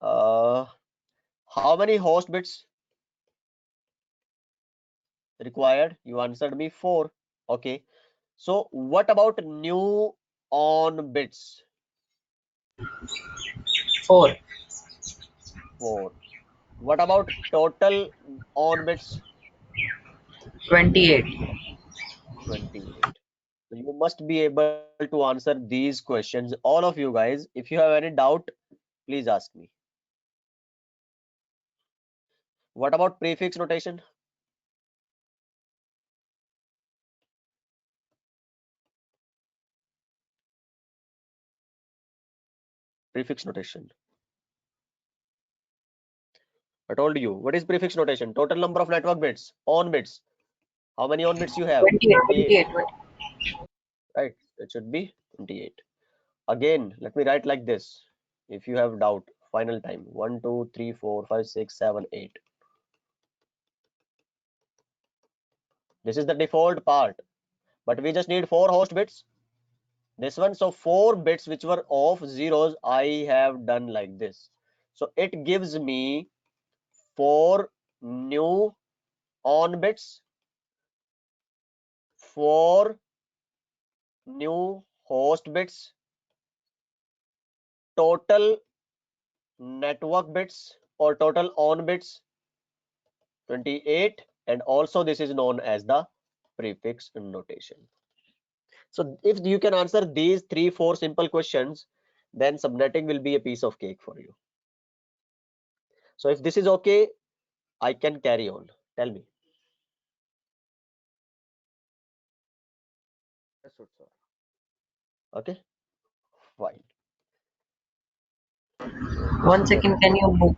How many host bits required? You answered me 4. Okay. So what about new on bits? 4. 4. What about total on bits? 28. 28. So you must be able to answer these questions. All of you guys, if you have any doubt, please ask me. What about prefix notation? Prefix notation. I told you. What is prefix notation? Total number of network bits, on bits. How many on bits you have? 28. 28. 28. Right. It should be 28. Again, let me write like this. If you have doubt, final time. 1, 2, 3, 4, 5, 6, 7, 8. This is the default part. But we just need 4 host bits. This one, so 4 bits which were of zeros, I have done like this. So it gives me 4 new on bits, 4 new host bits, total network bits or total on bits 28, and also this is known as the prefix notation. So if you can answer these 3-4 simple questions, then subnetting will be a piece of cake for you. So if this is okay, I can carry on. Tell me. Understood, sir. Okay, fine. So 1 just let second, can me. you move?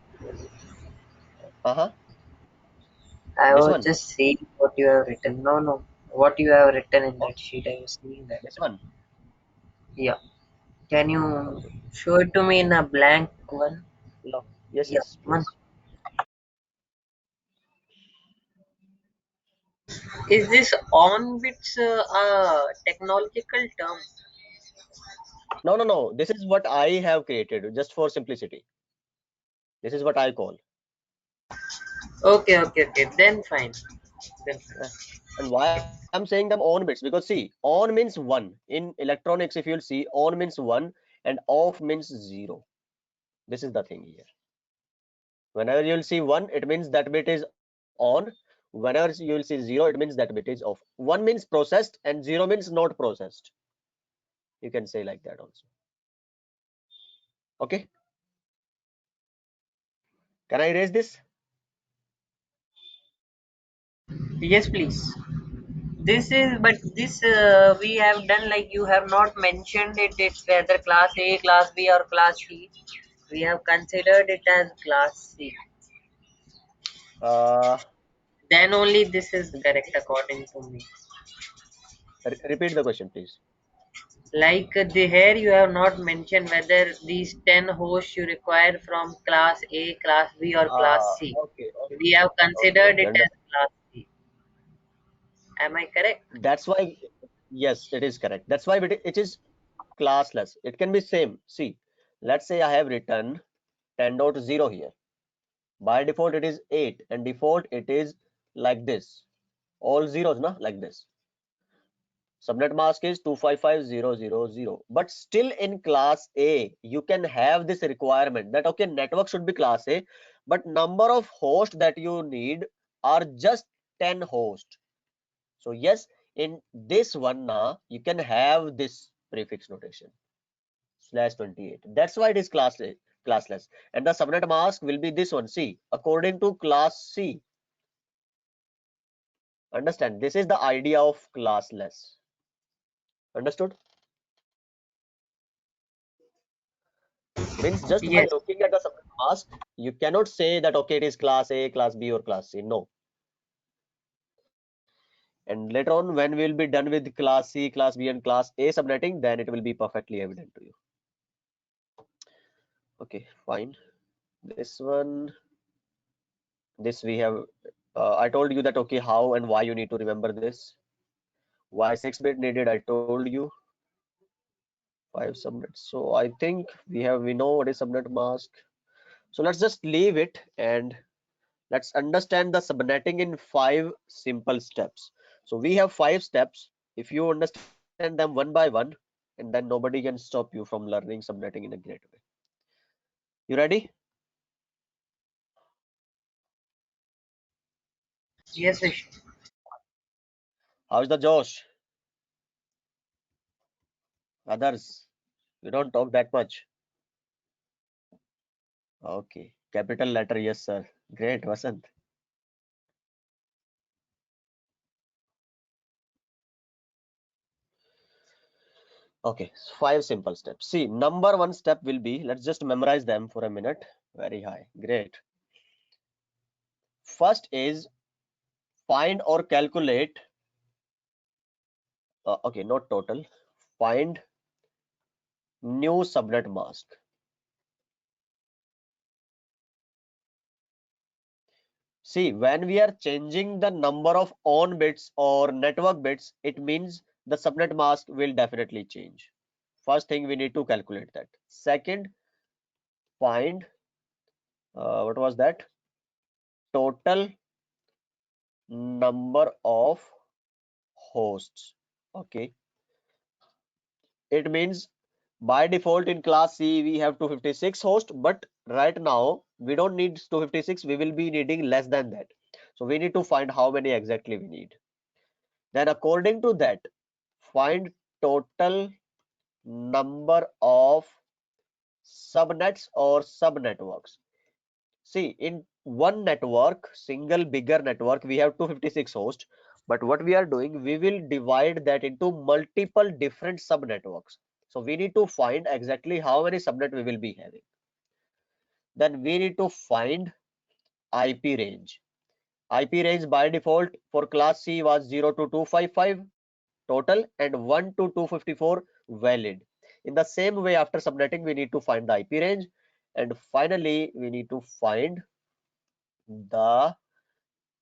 I This was one, just saying what you have written. No, no. What you have written in that sheet, I was seeing that. this one. Yeah. Can you Okay. show it to me in a blank one? No. Yes, Yeah. yes, One. please. Is this on bits a technological term? No, no, no. This is what I have created just for simplicity. This is what I call. Okay, okay, okay. Then fine. Then fine. Uh, And why I'm saying them on bits? Because see, on means 1. In electronics, if you'll see, on means 1 and off means 0. This is the thing here. Whenever you'll see 1, it means that bit is on. Whenever you'll see 0, it means that bit is off. 1 means processed and 0 means not processed. You can say like that also. Okay. Can I erase this? Yes, please. This is, but this we have done like you have not mentioned it. It's whether class A, class B, or class C. We have considered it as class C. Uh, Then only this is correct according to me. Repeat the question, please. Like the here you have not mentioned whether these 10 hosts you require from class A, class B, or class C. Okay, We have considered okay. it as class C. Am I correct? That's why, yes, it is correct. That's why it is classless. It can be same. See, let's say I have written 10.0 here. By default, it is 8, and default it is like this. All zeros, na, like this. Subnet mask is 255.0.0.0. But still in class A, you can have this requirement that okay, network should be class A, but number of hosts that you need are just 10 hosts. So yes, in this one now you can have this prefix notation /28. That's why it is classless. And the subnet mask will be this one. See, according to class C. Understand? This is the idea of classless. Understood? Means just by Yes. looking at the subnet mask, you cannot say that okay, it is class A, class B, or class C. No. And later on, when we'll be done with class C, class B, and class A subnetting, then it will be perfectly evident to you. Okay, fine. This one, this we have. I told you that okay, how and why you need to remember this. Why 6-bit needed? I told you. 5 subnets. So I think we know what is subnet mask. So let's just leave it and let's understand the subnetting in 5 simple steps. So we have 5 steps. If you understand them one by one, and then nobody can stop you from learning subnetting in a great way. You ready? Yes, Vishnu. How's the Josh? Others, you don't talk that much. Okay, capital letter, yes, sir. Great, Vasant. Okay, 5 simple steps. See, number 1 step will be, let's just memorize them for a minute. Very high, great. First is find or calculate, okay, not total, find new subnet mask. See, when we are changing the number of on bits or network bits, it means the subnet mask will definitely change. First thing we need to calculate that. Second, find, what was that? Total number of hosts. Okay. It means by default in class C we have 256 hosts, but right now we don't need 256, we will be needing less than that. So we need to find how many exactly we need. Then according to that, find total number of subnets or subnetworks. See, in one network, single bigger network, we have 256 hosts. But what we are doing, we will divide that into multiple different subnetworks. So we need to find exactly how many subnet we will be having. Then we need to find IP range. IP range by default for class C was 0 to 255 total and 1 to 254 valid. In the same way, after subnetting, we need to find the IP range. And finally, we need to find the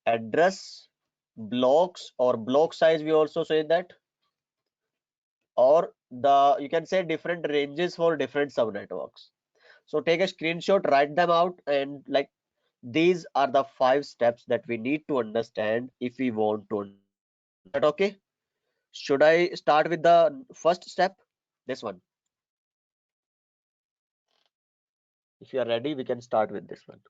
address blocks or block size, we also say that, or the you can say different ranges for different subnetworks. So take a screenshot, write them out, and like these are the 5 steps that we need to understand if we want to understand subnetting. Is that okay? Should I start with the first step, this one? If you are ready, we can start with this one.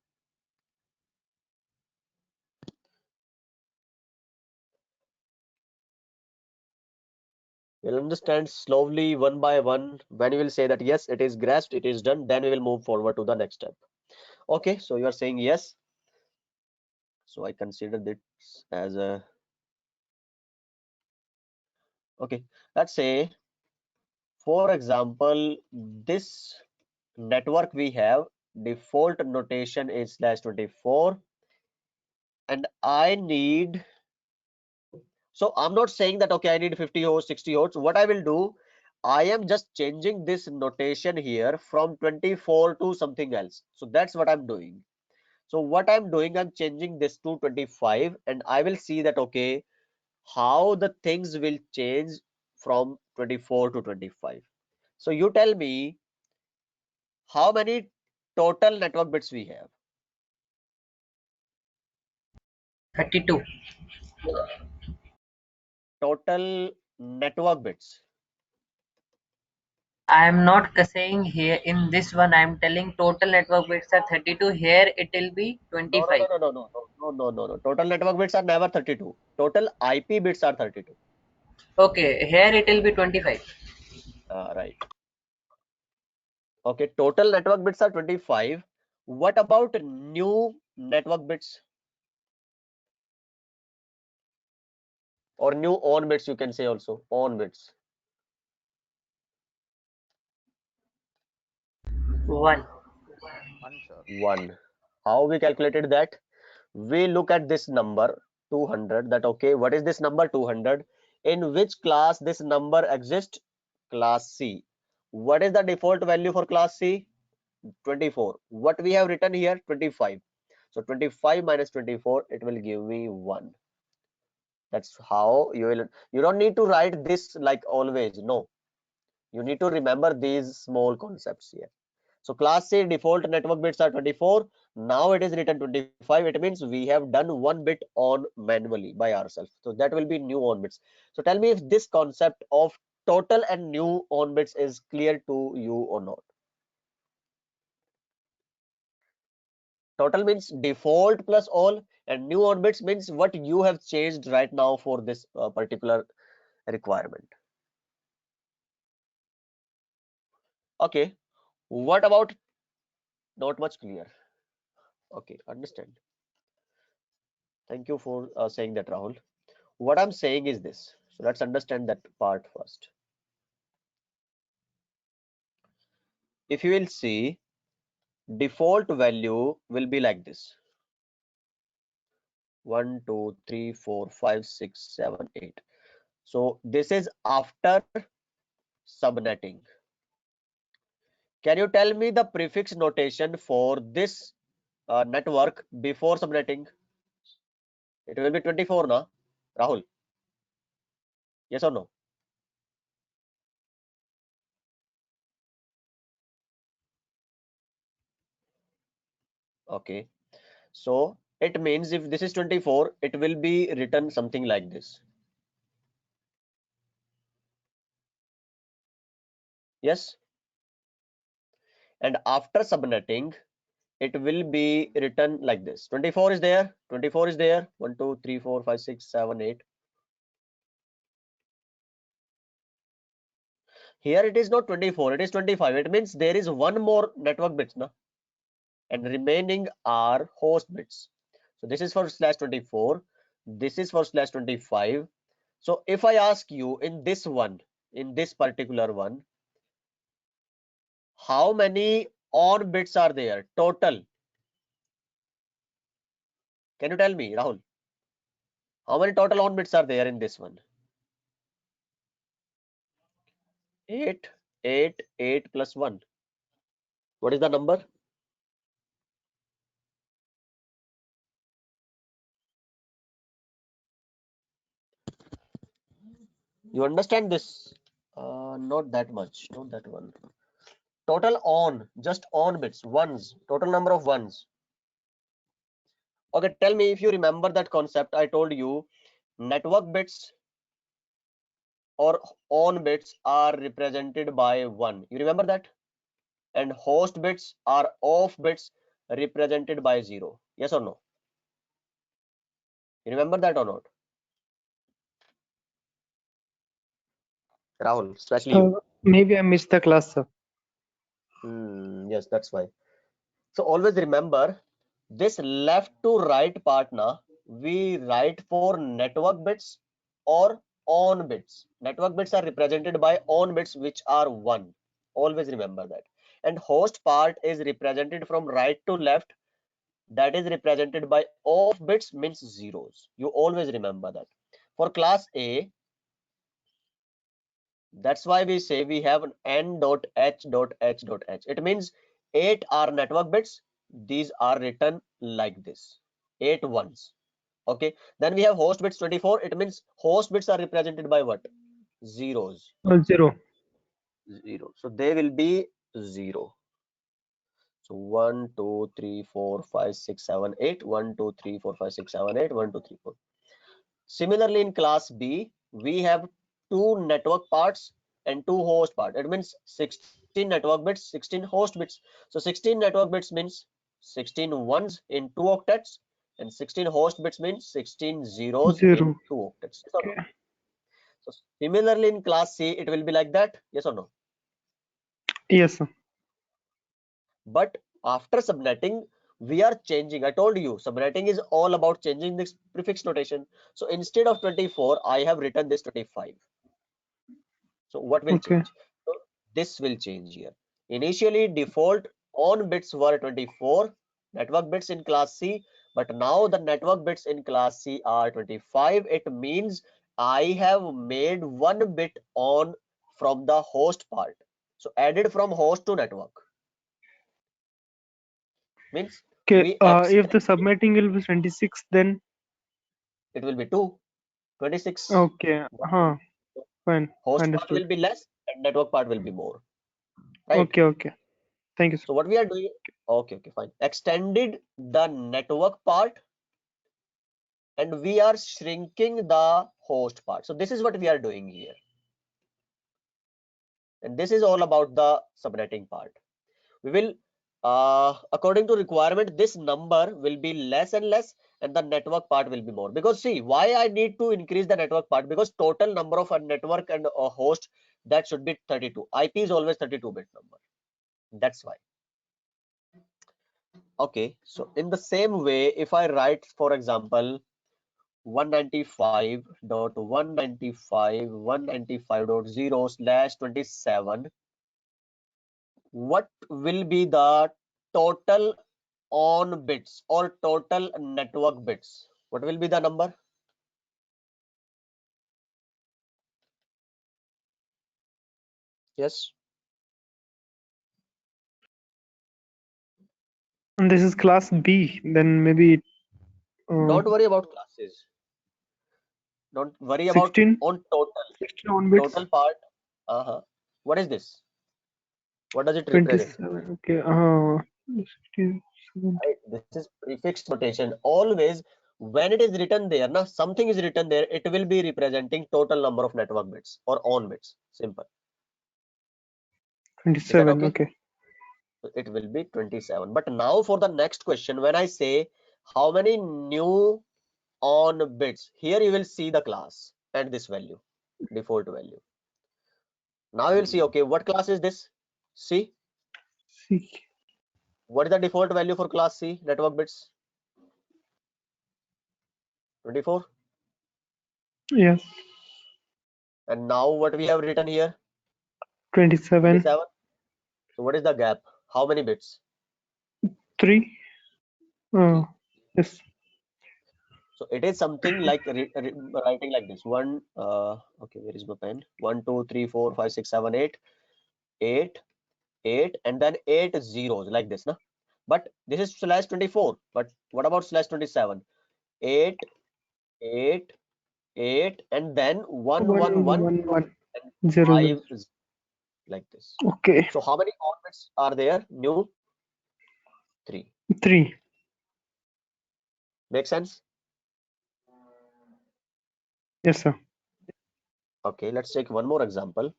We'll understand slowly one by one. When you will say that yes, it is grasped, it is done, then we will move forward to the next step. Okay, so you are saying yes. So I consider this as a, okay, let's say, for example, this network we have, default notation is /24, and I need, so I'm not saying that, okay, I need 50 hosts, 60 hosts. What I will do, I am just changing this notation here from 24 to something else. So that's what I'm doing. So what I'm doing, I'm changing this to 25, and I will see that, okay, how the things will change from 24 to 25. So you tell me how many total network bits we have. 32. Total network bits. I am not saying here in this one. I am telling total network bits are 32. Here it will be No, no, 25. no, no, no, no, no, no, no, no. Total network bits are never 32. Total IP bits are 32. Okay, here it will be 25. Right. Okay, total network bits are 25. What about new network bits or new on bits? You can say also on bits. 1. 1, sir. 1. How we calculated that? We look at this number 200. That okay, what is this number 200? In which class this number exists? Class C. What is the default value for class C? 24. What we have written here? 25. So 25 minus 24, it will give me 1. That's how you don't need to write this like always. No, you need to remember these small concepts here. So class C default network bits are 24. Now it is written 25. It means we have done one bit on manually by ourselves. So that will be new on bits. So tell me if this concept of total and new on bits is clear to you or not. Total means default plus all, and new on bits means what you have changed right now for this particular requirement. Okay, what about not much clear? Okay, understand. Thank you for saying that, Rahul. What I'm saying is this. So let's understand that part first. If you will see, default value will be like this: 1, 2, 3, 4, 5, 6, 7, 8. So this is after subnetting. Can you tell me the prefix notation for this network before subnetting? It will be 24, na, Rahul? Yes or no? Okay. So it means if this is 24, it will be written something like this. Yes. And after subnetting, it will be written like this. 24 is there. 24 is there. 1, 2, 3, 4, 5, 6, 7, 8. Here it is not 24, it is 25. It means there is one more network bits, na? And remaining are host bits. So this is for /24. This is for /25. So if I ask you in this one, in this particular one, how many on bits are there total? Can you tell me, Rahul? How many total on bits are there in this one? 8, 8, 8 plus 1. What is the number? You understand this? Not that much, not that one. Total on, just on bits, ones, total number of ones. Okay, tell me if you remember that concept I told you. Network bits or on bits are represented by 1. You remember that? And host bits are off bits represented by 0. Yes or no? You remember that or not? Rahul, especially you. Maybe I missed the class, sir. Yes, that's why. So always remember this left to right part na, we write for network bits or on bits. Network bits are represented by on bits which are 1. Always remember that. And host part is represented from right to left, that is represented by off bits means zeros. You always remember that. For class A, that's why we say we have an n.h.h.h. It means 8 are network bits. These are written like this, 8 ones. Okay, then we have host bits 24. It means host bits are represented by what? Zeros. 0. So they will be 0. So 1, 2, 3, 4, 5, 6, 7, 8. 1, 2, 3, 4, 5, 6, 7, 8. 1, 2, 3, 4. Similarly, in class B, we have 2 network parts and 2 host parts. It means 16 network bits, 16 host bits. So 16 network bits means 16 ones in 2 octets, and 16 host bits means 16 zeros in 0. 2 octets. Yes or no? Okay. So similarly in class C, it will be like that. Yes or no? Yes, sir. But after subnetting, we are changing. I told you, subnetting is all about changing this prefix notation. So instead of 24, I have written this 25. So what will Okay. change? So this will change here. Initially, default on bits were 24 network bits in class C, but now the network bits in class C are 25. It means I have made one bit on from the host part. So added from host to network means Okay. we If the extend, submitting will be 26, then it will be 2, 26. okay. Fine. Host part Understood. will be less and network part will be more, right? Okay. Okay. Thank you, sir. So what we are doing, okay, fine. Extended the network part and we are shrinking the host part. So this is what we are doing here. And this is all about the subnetting part. We will, according to requirement, this number will be less and less and the network part will be more. Because see, why I need to increase the network part? Because total number of a network and a host, that should be 32. IP is always 32-bit number. That's why. Okay, so in the same way, if I write, for example, 195.195.195.0/27, what will be the total on bits or total network bits? What will be the number? Yes, And this is class B. Then maybe don't worry about classes. Don't worry about 16. on total 16 on bits. part. What is this? What does it represent? 27. Okay. 16, 17. Right? This is prefixed notation. Always when it is written there, now something is written there, it will be representing total number of network bits or on bits. Simple. Is that 27. okay? Okay. So it will be 27. But now for the next question, when I say how many new on bits, here you will see the class and this value, default value. Now you will see, okay, what class is this? C. C. What is the default value for class C network bits? 24. Yes. And now what we have written here? 27. 27. So what is the gap? How many bits? 3. Yes. So it is something like writing like this. Okay, where is my pen? 1, 2, 3, 4, 5, 6, 7, 8, 8, 8, and then 8 zeros like this, na? But this is /24. But what about /27? 8, 8, 8, and then 1, 1, 1, 1, 1, and 0, 5 like this. Okay. So how many on bits are there? New 3. 3. Make sense? Yes, sir. Okay, let's take one more example.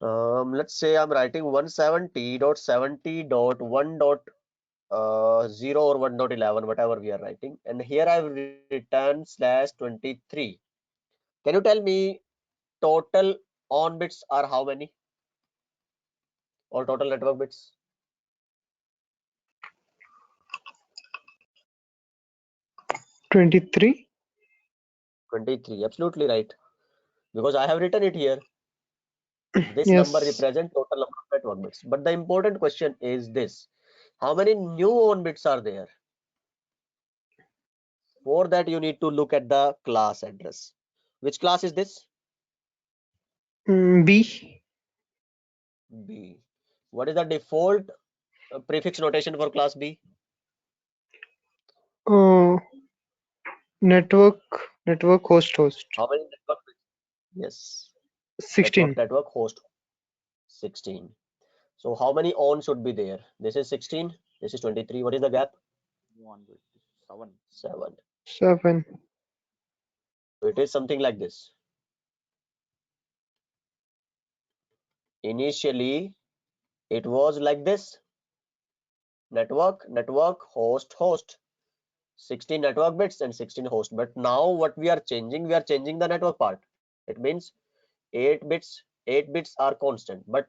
Let's say I'm writing 170.70.1.0 or 1.11, whatever we are writing, and here I've written /23. Can you tell me total on bits are how many, or total network bits? 23. 23. Absolutely right, because I have written it here. This Yes. number represents total number of network bits. But the important question is this: how many new on bits are there? For that, you need to look at the class address. Which class is this? B. B. What is the default prefix notation for class B? Network host. How many network bits? Yes. 16. Network host 16. So how many on should be there? This is 16. This is 23. What is the gap? 1 bit. 7. 7. 7. So it is something like this. Initially, it was like this: network, network, host, host. 16 network bits and 16 host. But now what we are changing the network part. It means 8 bits are constant. But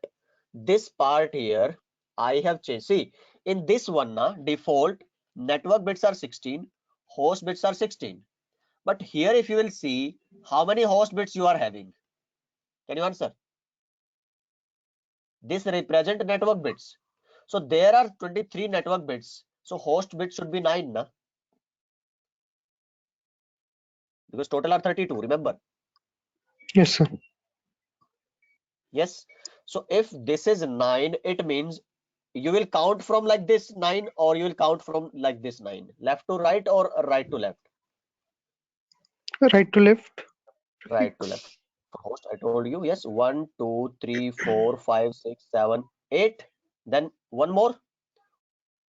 this part here, I have changed. See, in this one, default network bits are 16, host bits are 16. But here, if you will see, how many host bits you are having? Can you answer? This represent network bits. So there are 23 network bits. So host bits should be 9, na? Because total are 32, remember? Yes, sir. Yes. So if this is 9, it means you will count from like this 9, or you will count from like this 9. Left to right or right to left? Right to left. Right to left. Host, I told you, yes. 1, 2, 3, 4, 5, 6, 7, 8. Then one more.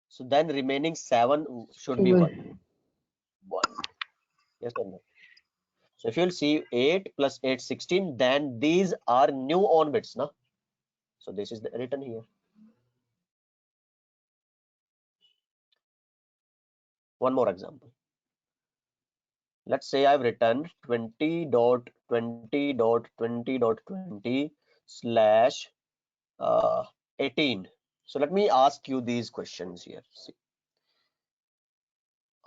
So then remaining 7 should be 1. 1. Yes or no? So if you'll see 8 plus 8, 16, then these are new on bits, na? So this is written here. One more example. Let's say I've written 20.20.20.20 slash 18. So let me ask you these questions here. See,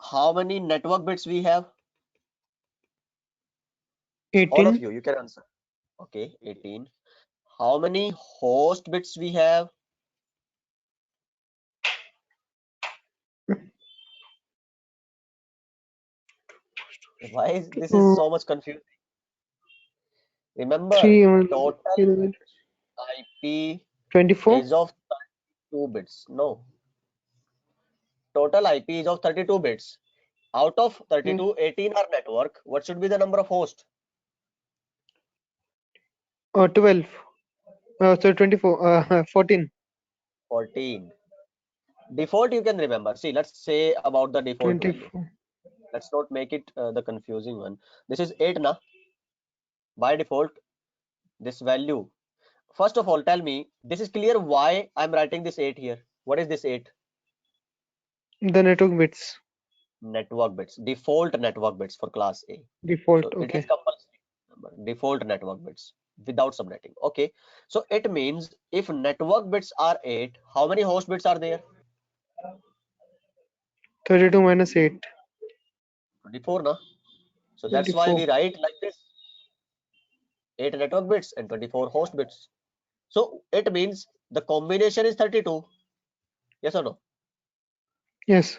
how many network bits we have? All of 18. you can answer. Okay, 18. How many host bits we have? Why is this is Uh, so much confusing? Remember, 3. total 11, IP 24. is of 32 bits. No, total IP is of 32 bits. Out of 32, 18 are network. What should be the number of hosts? 12. So 24. 14. 14. Default you can remember. See, let's say about the default value. 24. Let's not make it the confusing one. This is 8, na? By default, this value. First of all, tell me, this is clear why I'm writing this 8 here. What is this 8? The network bits. Network bits. Default network bits for class A. Default. So it is Okay. compulsory. Default network bits without subnetting. Okay. So it means if network bits are 8, how many host bits are there? 32 minus 8. 24, na? So that's why 24. we write like this: 8 network bits and 24 host bits. So it means the combination is 32. Yes or no? Yes.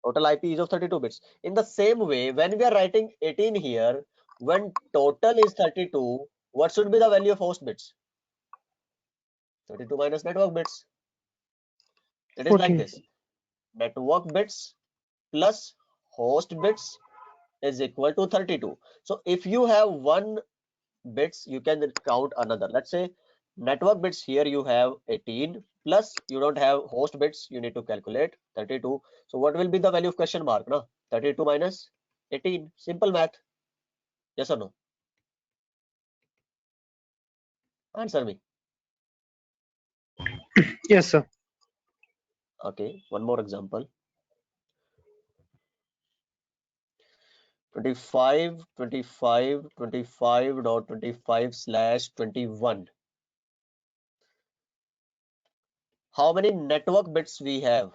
Total IP is of 32 bits. In the same way, when we are writing 18 here, when total is 32, what should be the value of host bits? 32 minus network bits. It is like 14. this: network bits plus host bits is equal to 32. So if you have one bits, you can count another. Let's say network bits here you have 18 plus you don't have host bits, you need to calculate 32. So what will be the value of question mark? No, 32 minus 18. Simple math. Yes or no? Answer me. Yes, sir. Okay, one more example. 25, 25, 25.25 slash 21. How many network bits we have?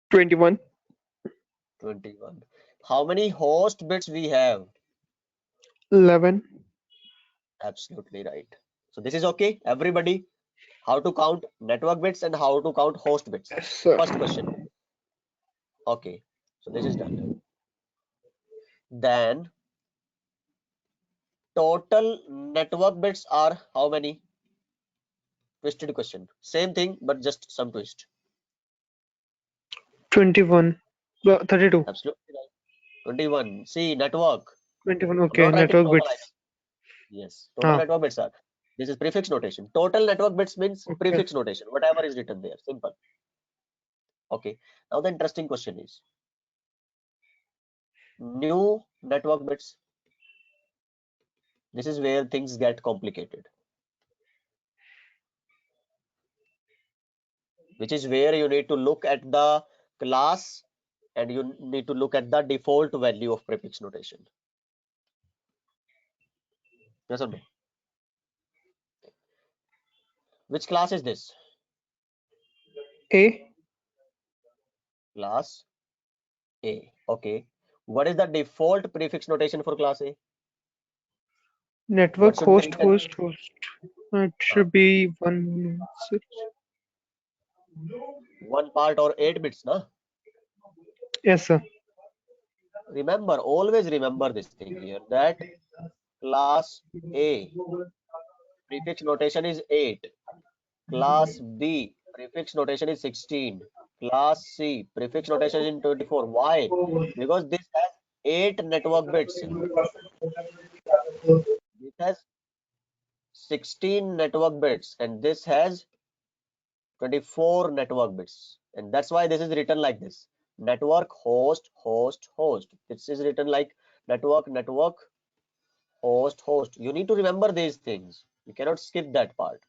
21. 21. How many host bits we have? 11. Absolutely right. So this is okay, everybody. How to count network bits and how to count host bits. Yes, sir. First question. Okay, so this is done. Then total network bits are how many? Twisted question. Same thing, but just some twist. 21. 32. Absolutely right. 21. See, network. 21. I'm Okay. not writing Network total IP. bits. Yes, total Ah. network bits are. This is prefix notation. Total network bits means Okay. prefix notation. Whatever is written there. Simple. Okay. Now the interesting question is new network bits. This is where things get complicated, which is where you need to look at the class and you need to look at the default value of prefix notation. Yes or no? Which class is this? A. Class A. Okay. What is the default prefix notation for class A? Network What should be host, written? host, host. It should be 1 6. One part or 8 bits, na? Yes, sir. Remember, always remember this thing here that class A prefix notation is 8. Class B prefix notation is 16. Class C prefix notation is 24. Why? Because this has 8 network bits. This has 16 network bits and this has 24 network bits. And that's why this is written like this. Network host host host. This is written like network network host host. You need to remember these things. You cannot skip that part.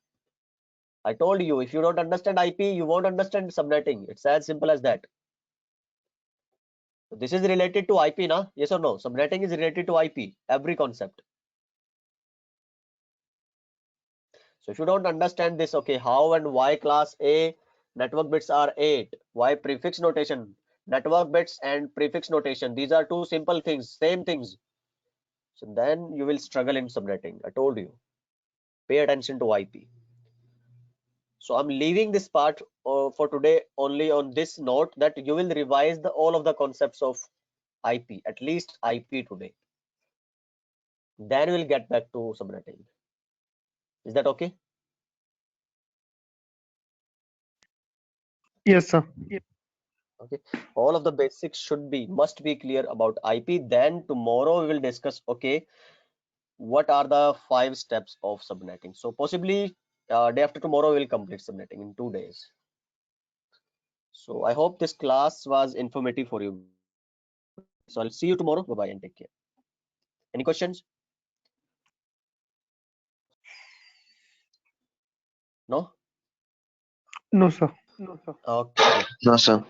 I told you, if you don't understand IP, you won't understand subnetting. It's as simple as that. This is related to IP, na? Yes or no? Subnetting is related to IP, every concept. So if you don't understand this, okay, how and why class A network bits are 8, why prefix notation, network bits and prefix notation, these are two simple things, same things. So then you will struggle in subnetting. I told you, pay attention to IP. So I'm leaving this part for today only on this note that you will revise all of the concepts of IP, at least IP today. Then we'll get back to subnetting. Is that okay? Yes, sir. Okay, all of the basics must be clear about IP. Then tomorrow we will discuss, okay, what are the 5 steps of subnetting. So possibly day after tomorrow we will complete subnetting in 2 days. So I hope this class was informative for you. So I'll see you tomorrow. Bye bye and take care. Any questions? No? No, sir. Okay. No, sir.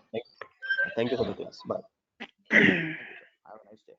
Thank you for the class. Bye. Have a nice day.